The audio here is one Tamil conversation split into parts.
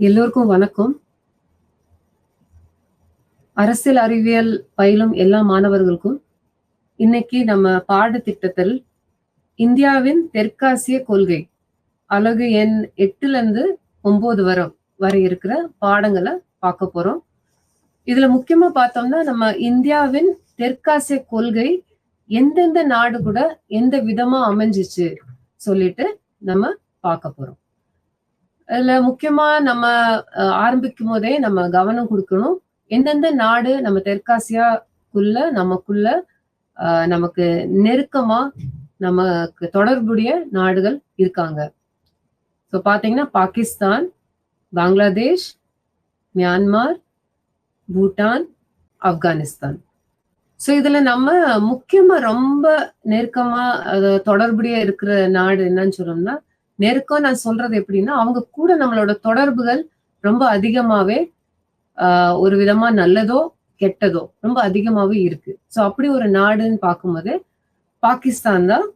எல்லோருக்கும் வணக்கம். அரசியல் அறிவியல் பயிலும் எல்லா மாணவர்களுக்கும் இன்னைக்கு நம்ம பாடத்திட்டத்தில் இந்தியாவின் தெற்காசிய கொள்கை அலகு எண் 8 to 9 வரை இருக்கிற பாடங்களை பார்க்க போறோம். இதுல முக்கியமா பார்த்தோம்னா நம்ம இந்தியாவின் தெற்காசிய கொள்கை எந்தெந்த நாடு கூட எந்த விதமா அமைஞ்சிச்சு சொல்லிட்டு நம்ம பார்க்க போறோம். அதுல முக்கியமா நம்ம ஆரம்பிக்கும் போதே நம்ம கவனம் கொடுக்கணும். எந்தெந்த நாடு நம்ம தெற்காசியாக்குள்ள நமக்குள்ள நமக்கு நெருக்கமா நமக்கு தொடர்புடைய நாடுகள் இருக்காங்க. ஸோ பாத்தீங்கன்னா பாகிஸ்தான், பங்களாதேஷ், மியான்மர், பூட்டான், ஆப்கானிஸ்தான். ஸோ இதுல நம்ம முக்கியமா ரொம்ப நெருக்கமா தொடர்புடைய இருக்கிற நாடு என்னன்னு சொல்லணும்னா, நெருக்கம் நான் சொல்றது எப்படின்னா, அவங்க கூட நம்மளோட தொடர்புகள் ரொம்ப அதிகமாவே ஒரு விதமா நல்லதோ கெட்டதோ ரொம்ப அதிகமாவே இருக்கு. ஸோ அப்படி ஒரு நாடுன்னு பார்க்கும்போது பாகிஸ்தான் தான்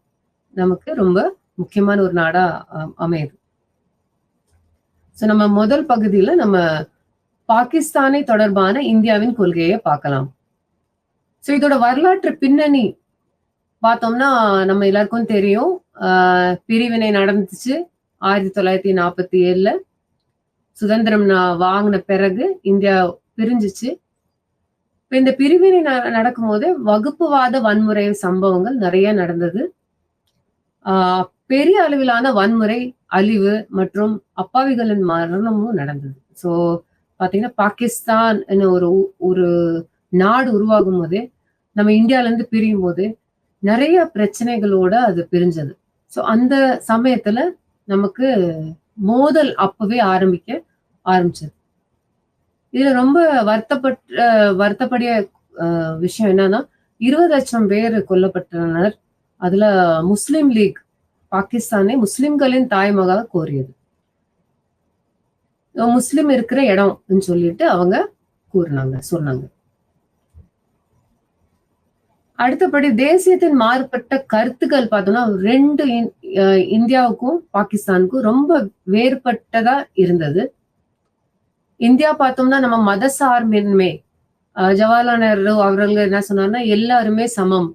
நமக்கு ரொம்ப முக்கியமான ஒரு நாடா அமையுது. ஸோ நம்ம முதல் பகுதியில நம்ம பாகிஸ்தானை தொடர்பான இந்தியாவின் கொள்கையை பார்க்கலாம். ஸோ இதோட வரலாற்று பின்னணி பார்த்தோம்னா நம்ம எல்லாருக்கும் தெரியும். பிரிவினை நடந்துச்சு 1947. சுதந்திரம் வாங்கின பிறகு இந்தியா பிரிஞ்சிச்சு. இப்ப இந்த பிரிவினை நடக்கும்போது வகுப்புவாத வன்முறை சம்பவங்கள் நிறைய நடந்தது. பெரிய அளவிலான வன்முறை, அழிவு மற்றும் அப்பாவிகளின் மரணமும் நடந்தது. ஸோ பாத்தீங்கன்னா பாகிஸ்தான் ஒரு நாடு உருவாகும் போதே நம்ம இந்தியால இருந்து பிரியும் போது நிறைய பிரச்சனைகளோட அது பிரிஞ்சது. ஸோ அந்த சமயத்துல நமக்கு மோதல் அப்பவே ஆரம்பிச்சது. இதுல ரொம்ப வருத்தப்படிய விஷயம் என்னன்னா 20 லட்சம் பேர் கொல்லப்பட்டனர். அதுல முஸ்லிம் லீக் பாகிஸ்தானை முஸ்லிம்களின் தாய்மகாக கோரியது. முஸ்லிம் இருக்கிற இடம்னு சொல்லிட்டு அவங்க சொன்னாங்க. அடுத்தபடி தேசியத்தின் மாறுபட்ட கருத்துக்கள் பார்த்தோம்னா ரெண்டு இந்தியாவுக்கும் பாகிஸ்தானுக்கும் ரொம்ப வேறுபட்டதா இருந்தது. இந்தியா பார்த்தோம்னா நம்ம மத சார்பின்மை, ஜவஹர்லால் நேரு அவர்கள் என்ன சொன்னார்னா எல்லாருமே சமம்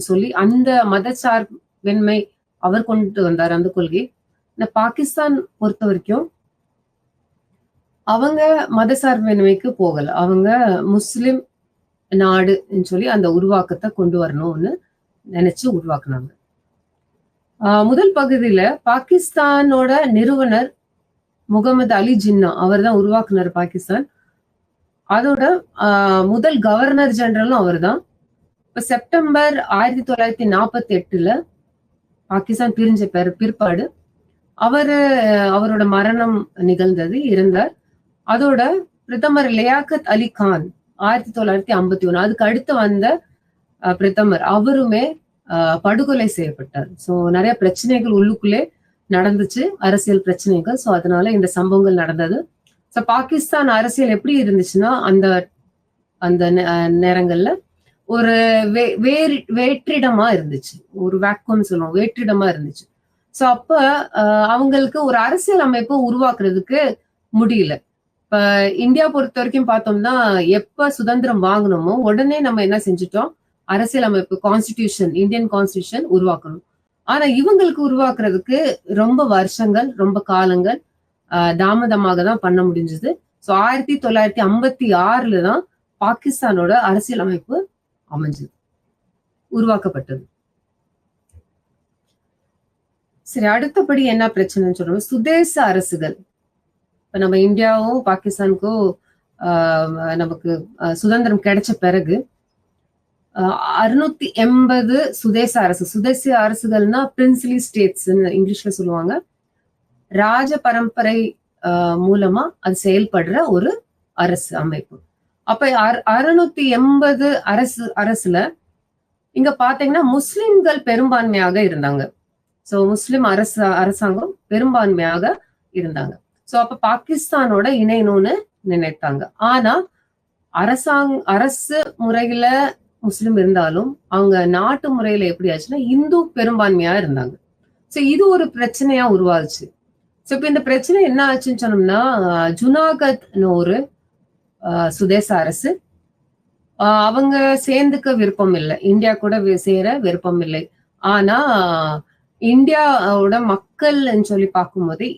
சொல்லி அந்த மத சார்பின்மை அவர் கொண்டு வந்தார் அந்த கொள்கை. இந்த பாகிஸ்தான் பொறுத்த வரைக்கும் அவங்க மத சார்பின்மைக்கு போகல. அவங்க முஸ்லிம் நாடுன்னு சொல்லி அந்த உருவாக்கத்தை கொண்டு வரணும்னு நினைச்சு உருவாக்குனாங்க. முதல் பகுதியில பாகிஸ்தானோட நிறுவனர் முகமது அலி ஜின்னா அவர் தான் உருவாக்குனார் பாகிஸ்தான். அதோட முதல் கவர்னர் ஜெனரலும் அவர் தான். இப்ப செப்டம்பர் 1948 பாகிஸ்தான் பிரிஞ்ச பிற்பாடு அவரோட மரணம் நிகழ்ந்தது, இருந்தார். அதோட பிரதமர் லியாக்கத் அலி கான் 1951 அதுக்கு அடுத்து வந்த பிரதமர் அவருமே படுகொலை செய்யப்பட்டார். ஸோ நிறைய பிரச்சனைகள் உள்ளுக்குள்ளே நடந்துச்சு, அரசியல் பிரச்சனைகள். ஸோ அதனால இந்த சம்பவங்கள் நடந்தது. ஸோ பாகிஸ்தான் அரசியல் எப்படி இருந்துச்சுன்னா அந்த நேரங்கள்ல ஒரு வேற்றிடமா இருந்துச்சு, ஒரு வேக்கம் சொல்லுவோம், வேற்றிடமா இருந்துச்சு. ஸோ அப்ப அவங்களுக்கு ஒரு அரசியல் அமைப்பு உருவாக்குறதுக்கு முடியல. இப்ப இந்தியா பொறுத்த வரைக்கும் பார்த்தோம்னா எப்ப சுதந்திரம் வாங்கணுமோ உடனே நம்ம என்ன செஞ்சுட்டோம், அரசியல் அமைப்பு கான்ஸ்டிடியூஷன், இந்தியன் கான்ஸ்டிடியூஷன் உருவாக்கணும். ஆனா இவங்களுக்கு உருவாக்குறதுக்கு ரொம்ப வருஷங்கள், ரொம்ப காலங்கள் தாமதமாக தான் பண்ண முடிஞ்சது. ஸோ 1956 தான் பாகிஸ்தானோட அரசியல் அமைப்பு உருவாக்கப்பட்டது. சரி, அடுத்தபடி என்ன பிரச்சனைன்னு சொல்றோம், சுதேச அரசுகள். இப்ப நம்ம இந்தியாவும் பாகிஸ்தானுக்கும் நமக்கு சுதந்திரம் கிடைச்ச பிறகு 680 சுதேச அரசுகள்னா பிரின்ஸ்லி ஸ்டேட்ஸ் இங்கிலீஷ்ல சொல்லுவாங்க. ராஜ பரம்பரை மூலமா அது செயல்படுற ஒரு அரசு அமைப்பு. அப்ப 680 அரசுல இங்க பாத்தீங்கன்னா முஸ்லிம்கள் பெரும்பான்மையாக இருந்தாங்க. சோ முஸ்லிம் அரசாங்கம் பெரும்பான்மையாக இருந்தாங்க. சோ அப்ப பாகிஸ்தானோட இணையணும்னு நினைத்தாங்க. ஆனா அரசு முறையில முஸ்லிம் இருந்தாலும் அவங்க நாட்டு முறையில எப்படி ஆச்சுன்னா இந்து பெரும்பான்மையா இருந்தாங்க. சோ இது ஒரு பிரச்சனையா உருவாச்சு. ஸோ இப்ப இந்த பிரச்சனை என்ன ஆச்சுன்னு சொன்னோம்னா, ஜுனாகத்னு ஒரு சுதேச அரசு, அவங்க சேர்ந்துக்க விருப்பம் இல்லை, இந்தியா கூட சேர விருப்பம் இல்லை. ஆனா இந்தியாவோட மக்கள்னு சொல்லி பார்க்கும்போது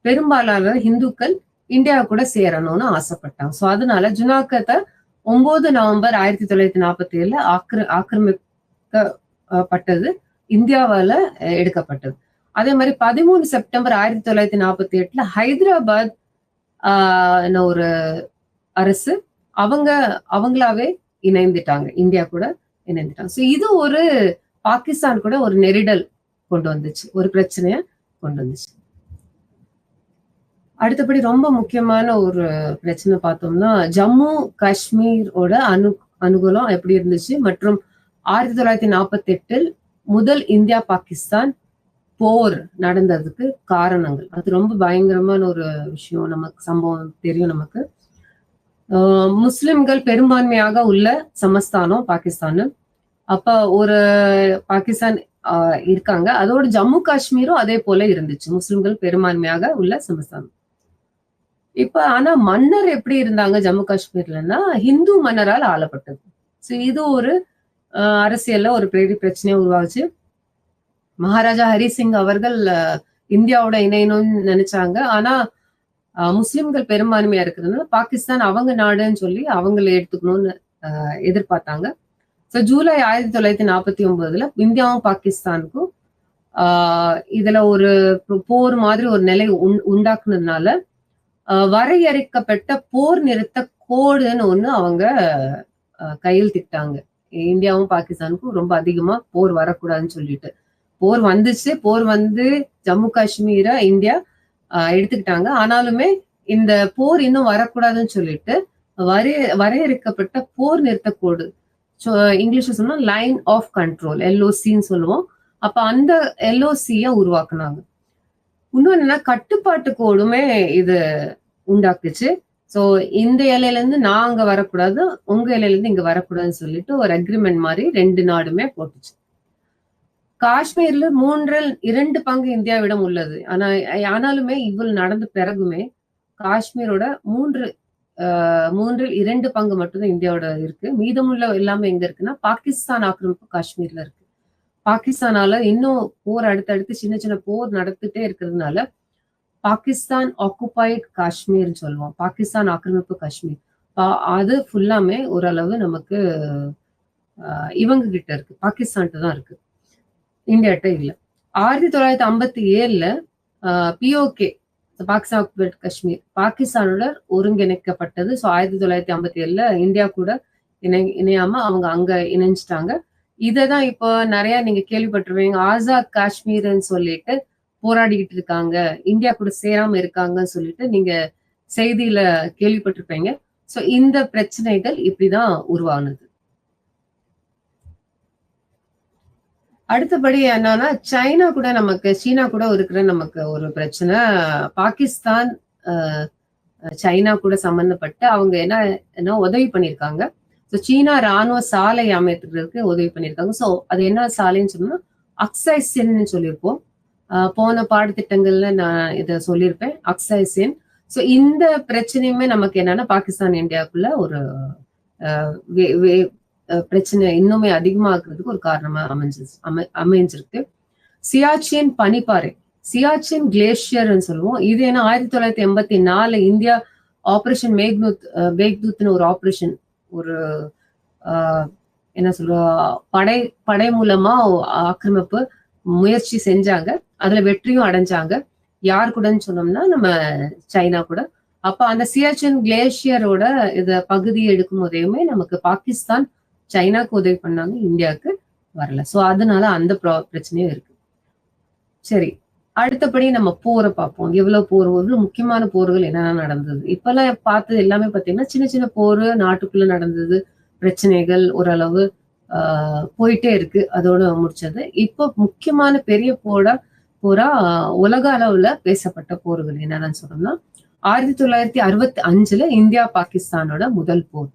பெரும்பாலான இந்துக்கள் இந்தியா கூட சேரணும்னு ஆசைப்பட்டாங்க. ஸோ அதனால ஜுனாகத்தை 9 நவம்பர் 1947 ஆக்கிரமிக்கப்பட்டது, இந்தியாவால எடுக்கப்பட்டது. அதே மாதிரி 13 செப்டம்பர் 1948 ஹைதராபாத் ஒரு அரசு அவங்களாவே இணைந்துட்டாங்க, இந்தியா கூட இணைந்துட்டாங்க. ஸோ இது ஒரு பாகிஸ்தான் கூட ஒரு நெருடல் கொண்டு வந்துச்சு, ஒரு பிரச்சனைய கொண்டு வந்துச்சு. அடுத்தபடி ரொம்ப முக்கியமான ஒரு பிரச்சனை பார்த்தோம்னா, ஜம்மு காஷ்மீரோட அனுகூலம் எப்படி இருந்துச்சு மற்றும் 1948 முதல் இந்தியா பாகிஸ்தான் போர் நடந்ததுக்கு காரணங்கள். அது ரொம்ப பயங்கரமான ஒரு விஷயம், நமக்கு சம்பவம் தெரியும் நமக்கு. முஸ்லிம்கள் பெரும்பான்மையாக உள்ள சமஸ்தானம் பாகிஸ்தான். அப்ப ஒரு பாகிஸ்தான் இருக்காங்க, அதோட ஜம்மு காஷ்மீரும் அதே போல இருந்துச்சு, முஸ்லிம்கள் பெரும்பான்மையாக உள்ள சமஸ்தானம். இப்ப ஆனா மன்னர் எப்படி இருந்தாங்க ஜம்மு காஷ்மீர்லன்னா, ஹிந்து மன்னரால் ஆளப்பட்டது. ஸோ இது ஒரு அரசியல்ல ஒரு பெரிய பிரச்சனையை உருவாச்சு. மகாராஜா ஹரிசிங் அவர்கள் இந்தியாவோட இணையணும்னு நினைச்சாங்க. ஆனா முஸ்லிம்கள் பெரும்பான்மையா இருக்கிறதுனால பாகிஸ்தான் அவங்க நாடுன்னு சொல்லி அவங்களை எடுத்துக்கணும்னு எதிர்பார்த்தாங்க. ஸோ ஜூலை 1949 இந்தியாவும் பாகிஸ்தானுக்கும் இதுல ஒரு போர் மாதிரி ஒரு நிலை உண்டாக்குனதுனால வரையறுக்கப்பட்ட போர் நிறுத்த கோடுன்னு ஒண்ணு அவங்க கையெழுத்திட்டாங்க. இந்தியாவும் பாகிஸ்தானுக்கும் ரொம்ப அதிகமா போர் வரக்கூடாதுன்னு சொல்லிட்டு போர் வந்துச்சு. போர் வந்து ஜம்மு காஷ்மீரை இந்தியா எடுத்துக்கிட்டாங்க. ஆனாலுமே இந்த போர் இன்னும் வரக்கூடாதுன்னு சொல்லிட்டு வரையறுக்கப்பட்ட போர் நிறுத்த கோடு, இங்கிலீஷ்ல சொன்னா லைன் ஆஃப் கண்ட்ரோல், எல்ஓசின்னு சொல்லுவோம். அப்ப அந்த எல்ஓசிய உருவாக்குனாங்க. இன்னும் என்னன்னா கட்டுப்பாட்டு கோடுமே இது உண்டாக்குச்சு. ஸோ இந்த இலையில இருந்து நான் அங்க வரக்கூடாது, உங்க இலையில இருந்து இங்க வரக்கூடாதுன்னு சொல்லிட்டு ஒரு அக்ரிமெண்ட் மாதிரி 2 நாடுமே போட்டுச்சு. காஷ்மீர்ல 2 பங்கு இந்தியாவிடம் உள்ளது. ஆனாலுமே இவ்வளவு நடந்த பிறகுமே காஷ்மீரோட 2 பங்கு மட்டும்தான் இந்தியாவோட இருக்கு. மீதமுள்ள எல்லாமே எங்க இருக்குன்னா பாகிஸ்தான் ஆக்கிரமிப்பு காஷ்மீர்ல இருக்கு. பாகிஸ்தானால இன்னும் போர் அடுத்தடுத்து சின்ன சின்ன போர் நடத்திட்டே இருக்கிறதுனால பாகிஸ்தான் ஆக்குபைட் காஷ்மீர்னு சொல்லுவோம், பாகிஸ்தான் ஆக்கிரமிப்பு காஷ்மீர். அது ஃபுல்லாமே ஓரளவு நமக்கு இவங்க கிட்ட இருக்கு, பாகிஸ்தான் தான் இருக்கு, இந்தியாட்ட இல்ல. 1957 பிஓகே பாகிஸ்தான் ஆக்குபைட் காஷ்மீர் பாகிஸ்தானோட ஒருங்கிணைக்கப்பட்டது. ஸோ 1957 இந்தியா கூட இணையாம அவங்க அங்க இணைஞ்சிட்டாங்க. இததான் இப்போ நிறைய நீங்க கேள்விப்பட்டிருப்பீங்க, ஆசாத் காஷ்மீர்னு சொல்லிட்டு போராடிக்கிட்டு இருக்காங்க, இந்தியா கூட சேராம இருக்காங்கன்னு சொல்லிட்டு நீங்க செய்தியில கேள்விப்பட்டிருப்பீங்க. ஸோ இந்த பிரச்சனைகள் இப்படிதான் உருவானது. அடுத்தபடி என்னன்னா சைனா கூட சீனா கூட இருக்கிற நமக்கு ஒரு பிரச்சனை. பாகிஸ்தான் சைனா கூட சம்பந்தப்பட்டு அவங்க என்ன உதவி பண்ணியிருக்காங்க. ஸோ சீனா ராணுவ சாலை அமைத்துறதுக்கு உதவி பண்ணியிருக்காங்க. ஸோ அது என்ன சாலைன்னு சொன்னா அக்ஸை சென்னு சொல்லியிருப்போம், போன பாடத்திட்டங்கள்ல நான் இதை சொல்லியிருப்பேன், அக்ஸை சென். ஸோ இந்த பிரச்சனையுமே நமக்கு என்னன்னா பாகிஸ்தான் இந்தியாவுக்குள்ள ஒரு பிரச்சனை இன்னுமே அதிகமாக்குறதுக்கு ஒரு காரணமா அமைஞ்சிருக்கு. சியாச்சின் பனிப்பாறை, சியாச்சின் கிளேஷியர்னு சொல்லுவோம். இது ஏன்னா 1984 இந்தியா ஆபரேஷன் மேக்தூத்னு ஒரு ஆபரேஷன், ஒரு என்ன சொல்ற படை மூலமா ஆக்கிரமிப்பு முயற்சி செஞ்சாங்க, அதுல வெற்றியும் அடைஞ்சாங்க. யார் கூடன்னு சொன்னோம்னா நம்ம சைனா கூட. அப்ப அந்த சியாச்சின் கிளேஷியரோட இத பகுதியை எடுக்கும் போதையுமே நமக்கு பாகிஸ்தான் சைனாக்கு உதவி பண்ணாங்க, இந்தியாவுக்கு வரல. சோ அதனால அந்த பிரச்சனையும் இருக்கு. சரி, அடுத்தபடி நம்ம போரை பார்ப்போம். எவ்வளவு முக்கியமான போர்கள் என்னென்ன நடந்தது. இப்பெல்லாம் பார்த்தது எல்லாமே பாத்தீங்கன்னா சின்ன சின்ன போர் நாட்டுக்குள்ள நடந்தது, பிரச்சனைகள் ஓரளவு போயிட்டே இருக்கு, அதோட முடிச்சது. இப்போ முக்கியமான பெரிய போரா உலக அளவுல பேசப்பட்ட போர்கள் என்னன்னு சொன்னோம்னா 1965 இந்தியா பாகிஸ்தானோட முதல் போர்.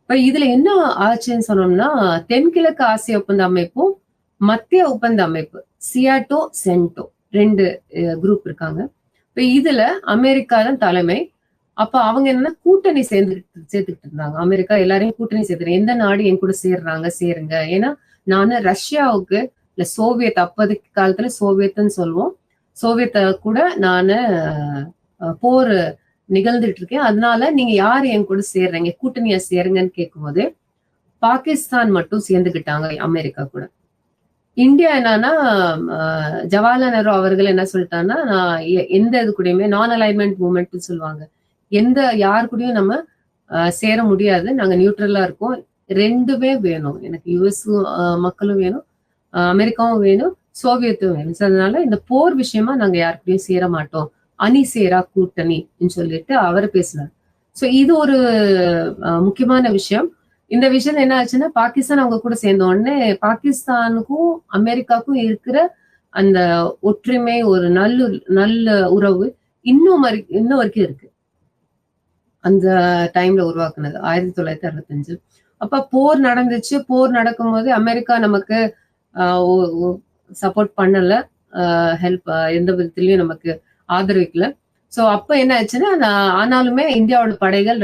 இப்ப இதுல என்ன ஆச்சுன்னு சொன்னோம்னா தென்கிழக்கு ஆசிய ஒப்பந்த அமைப்பும் மத்திய ஒப்பந்த அமைப்பு சியாட்டோ சென்டோ 2 குரூப் இருக்காங்க. இப்ப இதுல அமெரிக்கா தான் தலைமை. அப்ப அவங்க என்னன்னா கூட்டணி சேர்த்துக்கிட்டு இருந்தாங்க. அமெரிக்கா எல்லாரையும் கூட்டணி சேர்த்துறேன், எந்த நாடு என் கூட சேர்றாங்க சேருங்க. ஏன்னா நானு ரஷ்யாவுக்கு இல்ல சோவியத், அப்போதைக்கு காலத்துல சோவியத்னு சொல்லுவோம், சோவியத்தை கூட நானு போர் நிகழ்ந்துட்டு இருக்கேன், அதனால நீங்க யாரு என் கூட சேர்றீங்க, கூட்டணியா சேருங்கன்னு கேட்கும்போது பாகிஸ்தான் மட்டும் சேர்ந்துக்கிட்டாங்க அமெரிக்கா கூட. இந்தியா என்னன்னா ஜவஹர்லால் நேரு அவர்கள் என்ன சொல்லிட்டாங்கன்னா, நான் எந்த இது கூடயுமே நான் அலைன்மெண்ட் மூவ்மெண்ட் சொல்லுவாங்க, எந்த யாரு கூடயும் நம்ம சேர முடியாது, நாங்க நியூட்ரலா இருக்கோம், ரெண்டுமே வேணும் எனக்கு, யுஎஸ் மக்களும் வேணும், அமெரிக்காவும் வேணும், சோவியத்தும் வேணும், அதனால இந்த போர் விஷயமா நாங்க யாருக்கூடயும் சேர மாட்டோம், அணி சேரா கூட்டணின்னு சொல்லிட்டு அவர் பேசினார். சோ இது ஒரு முக்கியமான விஷயம். இந்த விஷயம் என்ன ஆச்சுன்னா, பாகிஸ்தான் அவங்க கூட சேர்ந்த உடனே பாகிஸ்தானுக்கும் அமெரிக்காவுக்கும் இருக்கிற அந்த ஒற்றுமை, ஒரு நல்ல உறவு இன்னும் வரைக்கும் இருக்கு. அந்த டைம்ல உருவாக்குனது 1965. அப்ப போர் நடந்துச்சு. போர் நடக்கும் போது அமெரிக்கா நமக்கு சப்போர்ட் பண்ணல, ஹெல்ப் எந்த விதத்திலயும் நமக்கு ஆதரவிக்கல. சோ அப்ப என்ன ஆச்சுன்னா, ஆனாலுமே இந்தியாவோட படைகள்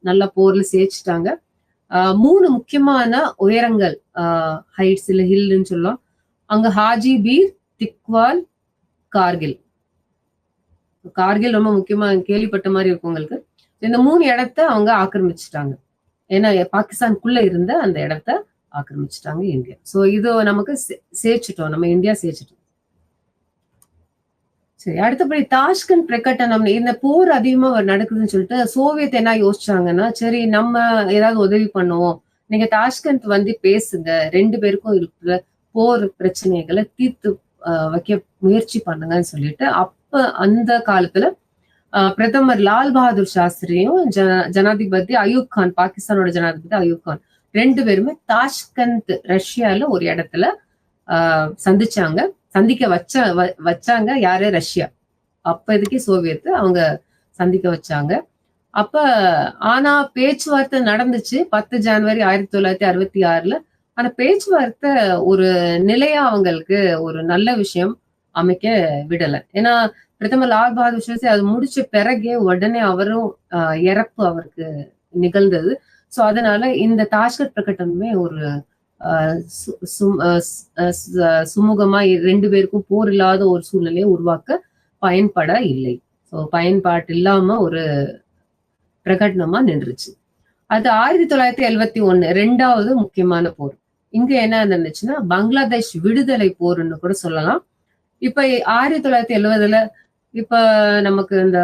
நல்லா போர்ல சேர்த்துட்டாங்க. 3 முக்கியமான உயரங்கள், ஹைட்ஸ் இல்ல ஹில்னு சொல்லலாம், அங்க ஹாஜி பீர், திக்வால், கார்கில். கார்கில் ரொம்ப முக்கியமா கேள்விப்பட்ட மாதிரி இருக்கும் உங்களுக்கு. இந்த 3 இடத்த அவங்க ஆக்கிரமிச்சுட்டாங்க. ஏன்னா பாகிஸ்தானுக்குள்ள இருந்த அந்த இடத்த ஆக்கிரமிச்சுட்டாங்க இந்தியா. சோ இது நமக்கு சேர்ச்சிட்டோம், நம்ம இந்தியா சேர்ச்சிட்டோம். சரி, அடுத்தபடி தாஷ்கண்ட் பிரகடனம். இந்த போர் அதிகமா நடக்குதுன்னு சொல்லிட்டு சோவியத் என்ன யோசிச்சாங்கன்னா, சரி நம்ம ஏதாவது உதவி பண்ணுவோம், நீங்க தாஷ்கண்ட் வந்து பேசுங்க, 2 பேருக்கும் இருக்கிற போர் பிரச்சனைகளை தீர்த்து வைக்க முயற்சி பண்ணுங்கன்னு சொல்லிட்டு, அப்ப அந்த காலத்துல பிரதமர் லால் பகதூர் சாஸ்திரியும் ஜனாதிபதி அயூப் கான், பாகிஸ்தானோட ஜனாதிபதி அயூப் கான், 2 பேருமே தாஷ்கண்ட் ரஷ்யால ஒரு இடத்துல சந்திச்சாங்க. சந்திக்க வச்சாங்க யாரு? ரஷ்யா. அப்போதைக்கு சோவியத் அவங்க சந்திக்க வச்சாங்க. அப்ப ஆனா பேச்சுவார்த்தை நடந்துச்சு 10 ஜனவரி 1966. ஆனா பேச்சுவார்த்தை ஒரு நிலையா அவங்களுக்கு ஒரு நல்ல விஷயம் அமைக்க விடல. ஏன்னா பிரதமர் லால் பகதூர் சாஸ்திரி அது முடிச்ச பிறகே உடனே அவரும் இறப்பு அவருக்கு நிகழ்ந்தது. சோ அதனால இந்த தாஷ்கண்ட் பிரகடனமே ஒரு சுமூகமா 2 பேருக்கும் போர் இல்லாத ஒரு சூழ்நிலையை உருவாக்க பயன்பட இல்லை. சோ பயன்பாட்டு இல்லாம ஒரு பிரகடனமா நின்றுச்சு. அது 1971 2வது முக்கியமான போர். இங்க என்ன நடந்துச்சுன்னா, பங்களாதேஷ் விடுதலை போர்னு கூட சொல்லலாம். இப்ப 1970ல இப்ப நமக்கு இந்த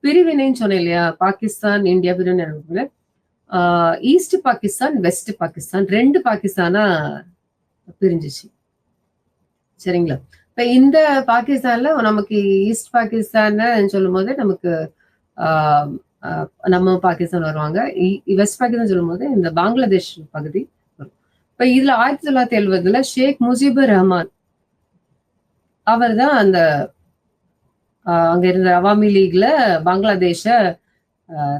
பிரிவினைன்னு சொன்னேன் இல்லையா, பாகிஸ்தான் இந்தியா பிரிவினை, ஈஸ்ட் பாகிஸ்தான் வெஸ்ட் பாகிஸ்தான் 2 பாகிஸ்தானா பிரிஞ்சிச்சு. சரிங்களா? இப்ப இந்த பாகிஸ்தான்ல நமக்கு ஈஸ்ட் பாகிஸ்தான் சொல்லும் போது நமக்கு நம்ம பாகிஸ்தான் வருவாங்க, வெஸ்ட் பாகிஸ்தான் சொல்லும் போது இந்த பங்களாதேஷ் பகுதி வரும். இப்ப இதுல 1970ல ஷேக் முஜிபுர் ரஹ்மான் அவர் தான் அந்த அங்க இருந்த அவாமி லீக்ல பங்களாதேஷ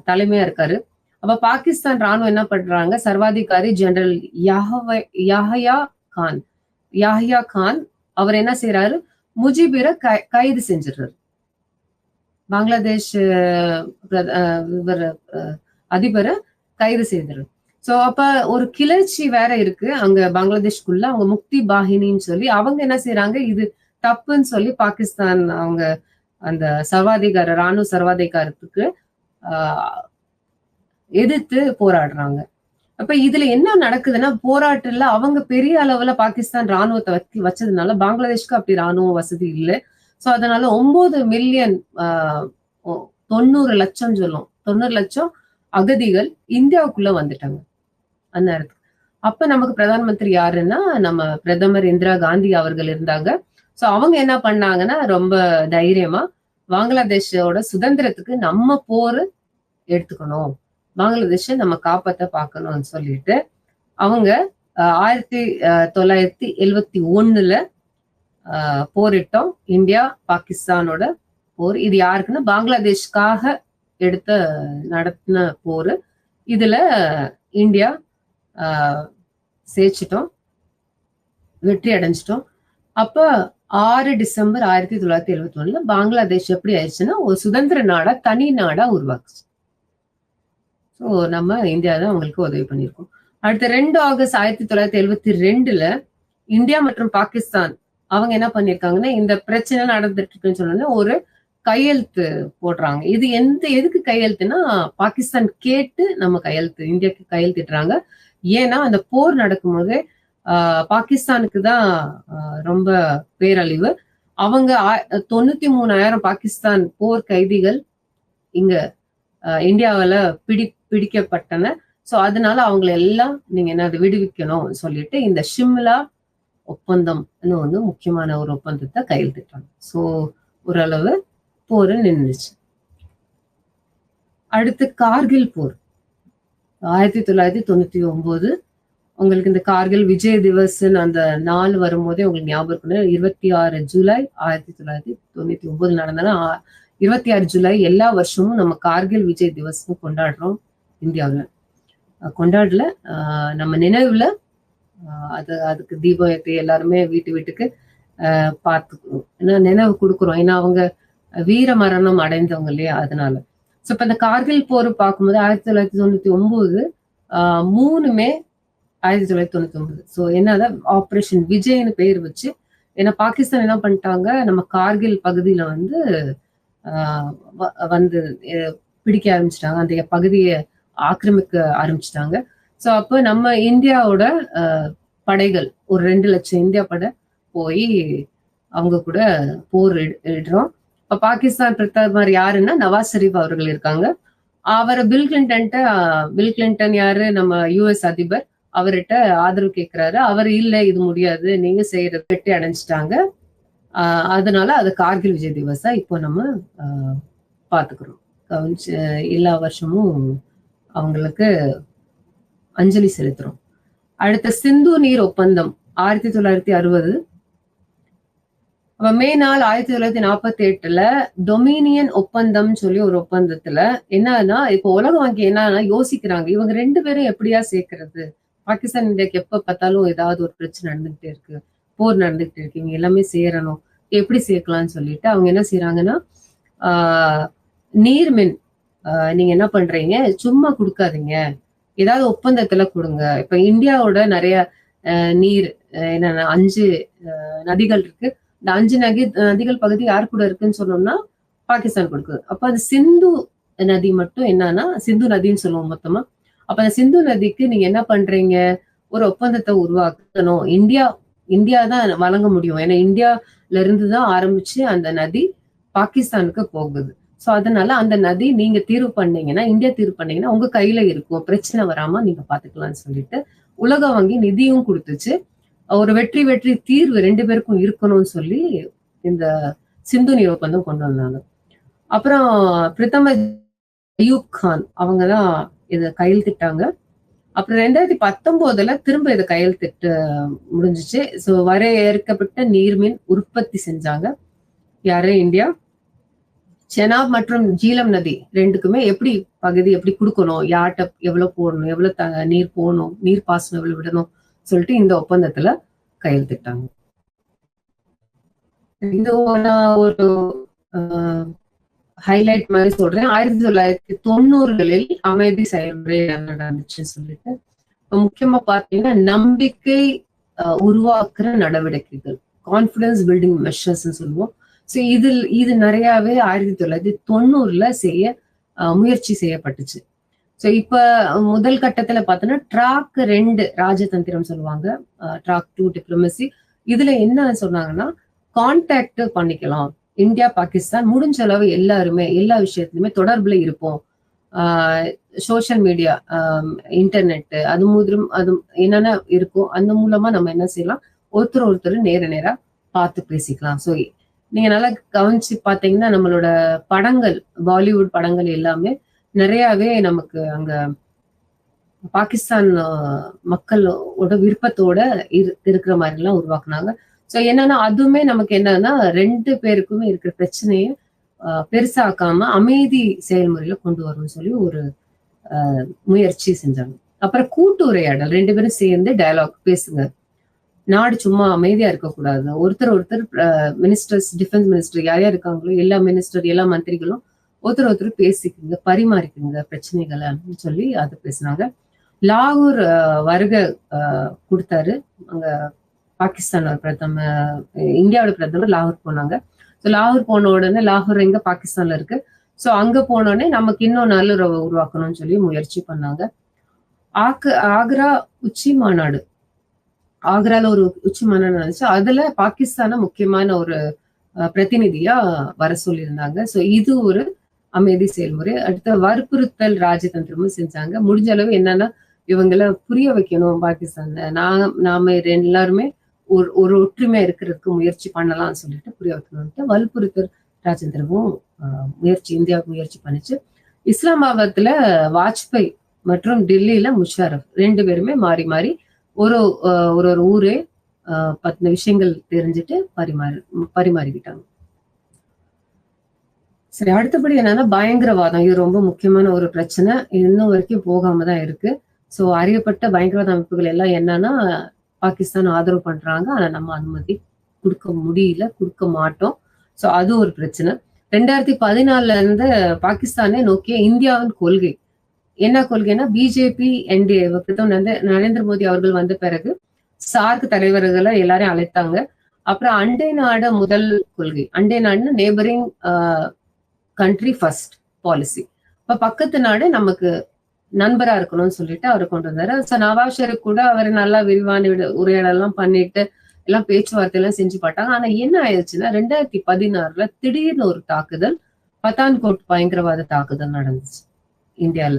தலைமையா இருக்காரு. அப்ப பாகிஸ்தான் ராணுவம் என்ன பண்றாங்க, சர்வாதிகாரி ஜெனரல் யாஹ்யா கான் அவர் என்ன செய்யறாரு, முஜிபுரை கைது செஞ்சிடுறாரு. பங்களாதேஷ் அதிபரை கைது செய்திரு. சோ அப்ப ஒரு கிளர்ச்சி வேற இருக்கு அங்க பங்களாதேஷ்குள்ள, அவங்க முக்தி பாகினின்னு சொல்லி அவங்க என்ன செய்யறாங்க, இது தப்புன்னு சொல்லி பாகிஸ்தான் அவங்க அந்த ராணுவ சர்வாதிகாரத்துக்கு எதிர்த்து போராடுறாங்க. அப்ப இதுல என்ன நடக்குதுன்னா, போராட்டத்துல அவங்க பெரிய அளவுல பாகிஸ்தான் ராணுவத்தை வச்சதுனால பங்களாதேஷ்க்கு அப்படி ராணுவ வசதி இல்லை. சோ அதனால 9 மில்லியன் 90 லட்சம் சொல்லும், 90 லட்சம் அகதிகள் இந்தியாவுக்குள்ள வந்துட்டாங்க அந்த நேரத்துக்கு. அப்ப நமக்கு பிரதம மந்திரி யாருன்னா, நம்ம பிரதமர் இந்திரா காந்தி அவர்கள் இருந்தாங்க. சோ அவங்க என்ன பண்ணாங்கன்னா, ரொம்ப தைரியமா பங்களாதேஷோட சுதந்திரத்துக்கு நம்ம போர் எடுத்துக்கணும், பங்களாதேஷ நம்ம காப்பாத்த பார்க்கணும்னு சொல்லிட்டு அவங்க 1971ல போரிட்டோம். இந்தியா பாகிஸ்தானோட போர். இது யாருக்குன்னா பங்களாதேஷ்காக நடத்தின போர். இதுல இந்தியா சேர்ச்சிட்டோம், வெற்றி அடைஞ்சிட்டோம். அப்ப 6 டிசம்பர் 1971 பங்களாதேஷ் எப்படி ஆயிடுச்சுன்னா ஒரு சுதந்திர நாடா, தனி நாடா உருவாக்குச்சு. ஸோ நம்ம இந்தியா தான் அவங்களுக்கு உதவி பண்ணியிருக்கோம். அடுத்த 2 ஆகஸ்ட் 1972 இந்தியா மற்றும் பாகிஸ்தான் அவங்க என்ன பண்ணிருக்காங்கன்னா, இந்த பிரச்சனை நடந்துட்டு இருக்குன்னு சொன்னோன்னே ஒரு கையெழுத்து போடுறாங்க. இது எதுக்கு கையெழுத்துன்னா, பாகிஸ்தான் கேட்டு நம்ம இந்தியாவுக்கு கையெழுத்திடுறாங்க. ஏன்னா அந்த போர் நடக்கும்போது பாகிஸ்தானுக்கு தான் ரொம்ப பேரழிவு. அவங்க 93,000 பாகிஸ்தான் போர் கைதிகள் இங்க இந்தியாவில பிடிக்கப்பட்டன. ஸோ அதனால அவங்களை எல்லாம் நீங்க என்ன விடுவிக்கணும் சொல்லிட்டு இந்த ஷிம்லா ஒப்பந்தம்னு ஒண்ணு முக்கியமான ஒரு ஒப்பந்தத்தை கையெழுத்திட்டாங்க. ஸோ ஓரளவு போர் நின்றுச்சு. அடுத்து கார்கில் போர் 1999. உங்களுக்கு இந்த கார்கில் விஜய் திவஸ் அந்த நாள் வரும்போதே உங்களுக்கு ஞாபகம் இருக்கு. 26 ஜூலை 1999 நடந்தனா 26 ஜூலை எல்லா வருஷமும் நம்ம கார்கில் விஜய் திவஸ் கொண்டாடுறோம் இந்தியாவில். கொண்டாடல நம்ம நினைவுல அதுக்கு தீபம் ஏற்றி எல்லாருமே வீட்டுக்கு பார்த்துக்கணும். ஏன்னா நினைவு கொடுக்குறோம். ஏன்னா அவங்க வீர மரணம் அடைந்தவங்க இல்லையா, அதனால. ஸோ இப்ப இந்த கார்கில் போர் பார்க்கும்போது 1999 3 மே 1999. ஸோ என்னதான் ஆப்ரேஷன் விஜய்னு பேர் வச்சு, ஏன்னா பாகிஸ்தான் என்ன பண்ணிட்டாங்க, நம்ம கார்கில் பகுதியில வந்து பிடிக்க ஆரம்பிச்சிட்டாங்க, அந்த பகுதியை ஆக்கிரமிக்க ஆரம்பிச்சிட்டாங்க. ஸோ அப்போ நம்ம இந்தியாவோட படைகள் ஒரு 2 லட்சம் இந்தியா படை போய் அவங்க கூட போர் இடுறோம். இப்ப பாகிஸ்தான் பிரதமர் யாருன்னா நவாஸ் ஷெரீப் அவர்கள் இருக்காங்க. அவரை பில் கிளின்டன் யாரு, நம்ம யுஎஸ் அதிபர், அவர்கிட்ட ஆதரவு கேட்கிறாரு. அவர் இல்ல இது முடியாது, நீங்க செய்யறது வெட்டி அடைஞ்சிட்டாங்க. அதனால அது கார்கில் விஜய் திவஸா இப்போ நம்ம பாத்துக்கிறோம். எல்லா வருஷமும் அவங்களுக்கு அஞ்சலி செலுத்துறோம். அடுத்த சிந்து நீர் ஒப்பந்தம் 1960. மே 4 1948 டொமினியன் ஒப்பந்தம் சொல்லி ஒரு ஒப்பந்தத்துல என்னன்னா, இப்போ உலக வங்கி என்னன்னா யோசிக்கிறாங்க, இவங்க 2 பேரும் எப்படியா சேர்க்கறது, பாகிஸ்தான் இந்தியாவுக்கு எப்ப பார்த்தாலும் ஏதாவது ஒரு பிரச்சனை நடந்துகிட்டே இருக்கு, போர் நடந்துகிட்டே இருக்கு, இவங்க எல்லாமே சேரணும், எப்படி சேர்க்கலாம்னு சொல்லிட்டு அவங்க என்ன செய்யறாங்கன்னா, நீர்மின் நீங்க என்ன பண்றீங்க, சும்மா கொடுக்காதீங்க, ஏதாவது ஒப்பந்தத்துல கொடுங்க. இப்ப இந்தியாவோட நிறைய நீர் என்னன்னா 5 நதிகள் இருக்கு. இந்த 5 நதிகள் பகுதி யார் கூட இருக்குன்னு சொன்னோம்னா பாகிஸ்தான் கொடுக்குது. அப்ப அது சிந்து நதி மட்டும் என்னன்னா சிந்து நதின்னு சொல்லுவோம் மொத்தமா. அப்ப அந்த சிந்து நதிக்கு நீங்க என்ன பண்றீங்க, ஒரு ஒப்பந்தத்தை உருவாக்கணும். இந்தியா தான் வழங்க முடியும். ஏன்னா இந்தியால இருந்துதான் ஆரம்பிச்சு அந்த நதி பாகிஸ்தானுக்கு போகுது. ஸோ அதனால அந்த நதி நீங்க தீர்வு பண்ணீங்கன்னா, இந்தியா தீர்வு பண்ணீங்கன்னா உங்க கையில இருக்கும், பிரச்சனை வராம நீங்க பாத்துக்கலாம்னு சொல்லிட்டு உலக வங்கி நிதியும் கொடுத்துச்சு. ஒரு வெற்றி தீர்வு 2 பேருக்கும் இருக்கணும்னு சொல்லி இந்த சிந்து நீர் ஒப்பந்தம் கொண்டு வந்தாங்க. அப்புறம் பிரதமர் அயூப் கான் அவங்கதான் இதை கையெழுத்திட்டாங்க. அப்புறம் 2019 திரும்ப இதை கையெழுத்திட்டு முடிஞ்சிச்சு. ஸோ வரையறுக்கப்பட்ட நீர்மின் உற்பத்தி செஞ்சாங்க யாரு, இந்தியா. செனாப் மற்றும் ஜீலம் நதி 2க்குமே எப்படி கொடுக்கணும், யார்கிட்ட எவ்வளவு போடணும், எவ்வளவு நீர் போகணும், நீர் பாசனம் எவ்வளவு விடணும் சொல்லிட்டு இந்த ஒப்பந்தத்துல கையெழுத்திட்டாங்க. இது நான் ஒரு ஹைலைட் மாதிரி சொல்றேன். 1990களில் அமைதி செயல்முறை நடந்துச்சுன்னு சொல்லிட்டு முக்கியமா பார்த்தீங்கன்னா நம்பிக்கை உருவாக்குற நடவடிக்கைகள், கான்பிடன்ஸ் பில்டிங் மெஷர்ஸ் சொல்லுவோம். ஸோ இது நிறையவே 1990 செய்ய முயற்சி செய்யப்பட்டுச்சு. ஸோ இப்ப முதல் கட்டத்துல பார்த்தோன்னா ட்ராக் 2 ராஜதந்திரம் சொல்லுவாங்க, ட்ராக் 2 டிப்ளமசி. இதுல என்ன சொன்னாங்கன்னா, கான்டாக்ட் பண்ணிக்கலாம், இந்தியா பாகிஸ்தான் முடிஞ்ச அளவு எல்லாருமே எல்லா விஷயத்துலயுமே தொடர்புல இருப்போம். சோசியல் மீடியா, இன்டர்நெட் அது என்னென்ன இருக்கும், அந்த மூலமா நம்ம என்ன செய்யலாம், ஒருத்தர் நேரா பார்த்து பேசிக்கலாம். ஸோ நீங்க நல்லா கவனிச்சு பாத்தீங்கன்னா நம்மளோட படங்கள், பாலிவுட் படங்கள் எல்லாமே நிறையவே நமக்கு அங்க பாகிஸ்தான் மக்களோட விருப்பத்தோட இருக்கிற மாதிரி எல்லாம் உருவாக்குனாங்க. ஸோ என்னன்னா அதுவுமே நமக்கு என்னன்னா 2 பேருக்குமே இருக்கிற பிரச்சனையை பெருசாக்காம அமைதி செயல்முறையில கொண்டு வரும்னு சொல்லி ஒரு முயற்சி செஞ்சாங்க. அப்புறம் கூட்டு உரையாடல், 2 பேரும் சேர்ந்து டயலாக் பேசுங்க. நாடு சும்மா அமைதியா இருக்கக்கூடாது. ஒருத்தர் மினிஸ்டர்ஸ், டிஃபென்ஸ் மினிஸ்டர் யார் யார் இருக்காங்களோ எல்லா மினிஸ்டர், எல்லா மந்திரிகளும் ஒருத்தர் பேசிக்குங்க, பரிமாறிக்குங்க பிரச்சனைகளை அப்படின்னு சொல்லி அதை பேசினாங்க. லாகூர் வருகை கொடுத்தாரு. அங்க பாகிஸ்தானோட பிரதமர், இந்தியாவோட பிரதமர் லாகூர் போனாங்க. ஸோ லாகூர் போன உடனே, லாகூர் எங்க பாகிஸ்தான்ல இருக்கு, ஸோ அங்க போனோடனே நமக்கு இன்னும் நல்லுறவை உருவாக்கணும்னு சொல்லி முயற்சி பண்ணாங்க. ஆக்ரா உச்சி மாநாடு, ஆக்ரால ஒரு உச்சி மாநாடு நடந்துச்சு. அதுல பாகிஸ்தான முக்கியமான ஒரு பிரதிநிதியா வர சொல்லியிருந்தாங்க. ஸோ இது ஒரு அமைதி செயல்முறை. அடுத்த வற்புறுத்தல் ராஜதந்திரமும் செஞ்சாங்க. முடிஞ்ச அளவு என்னன்னா இவங்களை புரிய வைக்கணும் பாகிஸ்தான்ல, நாம எல்லாருமே ஒரு ஒற்றுமையா இருக்கிறதுக்கு முயற்சி பண்ணலாம்னு சொல்லிட்டு புரிய வைக்கணும்ட்டு வற்புறுத்தல் ராஜதந்திரமும் இந்தியாவுக்கு முயற்சி பண்ணிச்சு. இஸ்லாமாபாத்ல வாஜ்பாய் மற்றும் டெல்லியில முஷாரப் 2 பேருமே மாறி மாறி ஒரு ஊரே பத்தின விஷயங்கள் தெரிஞ்சுட்டு பரிமாறிக்கிட்டாங்க. சரி, அடுத்தபடி என்னன்னா பயங்கரவாதம். இது ரொம்ப முக்கியமான ஒரு பிரச்சனை, இன்னும் வரைக்கும் போகாம தான் இருக்கு. ஸோ அறியப்பட்ட பயங்கரவாத அமைப்புகள் எல்லாம் என்னன்னா பாகிஸ்தான் ஆதரவு பண்றாங்க, ஆனா நம்ம அனுமதி கொடுக்க முடியல, கொடுக்க மாட்டோம். ஸோ அது ஒரு பிரச்சனை. 2014 இருந்து பாகிஸ்தானை நோக்கிய இந்தியாவின் கொள்கை என்ன கொள்கைன்னா, பிஜேபி என்டிஏ நரேந்திர மோடி அவர்கள் வந்த பிறகு சார்க் தலைவர்களை எல்லாரையும் அழைத்தாங்க. அப்புறம் அண்டை நாடு முதல் கொள்கை, அண்டை நாடுன்னு நேபரிங் கண்ட்ரி ஃபர்ஸ்ட் பாலிசி. இப்ப பக்கத்து நாடு நமக்கு நண்பரா இருக்கணும்னு சொல்லிட்டு அவர் கொண்டு வந்தாரு. ஸோ நவாஸ் ஷெரீப் கூட அவர் நல்லா விரிவான உரையாடலாம் பண்ணிட்டு எல்லாம் பேச்சுவார்த்தை எல்லாம் செஞ்சு பார்த்தாங்க. ஆனா என்ன ஆயிடுச்சுன்னா 2016 திடீர்னு ஒரு தாக்குதல், பத்தான்கோட் பயங்கரவாத தாக்குதல் நடந்துச்சு இந்தியால.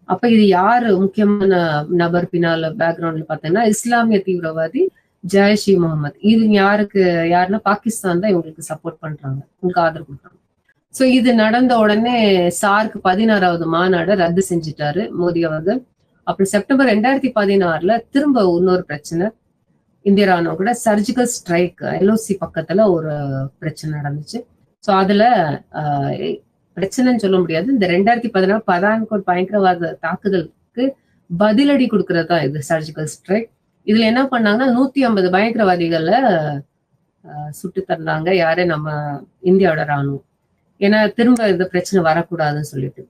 அப்ப இது யாரு முக்கியமான நபர் பின்னால பேக்ரவுண்ட்ல பாத்தீங்கன்னா இஸ்லாமிய தீவிரவாதி ஜெய்ஷ் இ முகமது. இது யாருன்னா பாகிஸ்தான் தான் இவங்களுக்கு சப்போர்ட் பண்றாங்க, இவங்களுக்கு ஆதரவு கொடுக்குறாங்க. சோ இது நடந்த உடனே சார்க் 16வது மாநாடு ரத்து செஞ்சுட்டாரு மோடி அவர்கள். அப்புறம் செப்டம்பர் 2016 திரும்ப இன்னொரு பிரச்சனை, இந்திய ராணுவம் கூட சர்ஜிக்கல் ஸ்ட்ரைக் எல்ஓசி பக்கத்துல ஒரு பிரச்சனை நடந்துச்சு. சோ அதுல பிரச்சனைன்னு சொல்ல முடியாது, இந்த 2016 பதான்கோட் பயங்கரவாத தாக்குதலுக்கு பதிலடி கொடுக்கறதா இது சர்ஜிக்கல் ஸ்ட்ரைக். இதுல என்ன பண்ணாங்கன்னா 150 பயங்கரவாதிகளை சுட்டு தந்தாங்க. யாரே நம்ம இந்தியாவோட ராணுவம், ஏன்னா திரும்ப இந்த பிரச்சனை வரக்கூடாதுன்னு சொல்லிட்டு.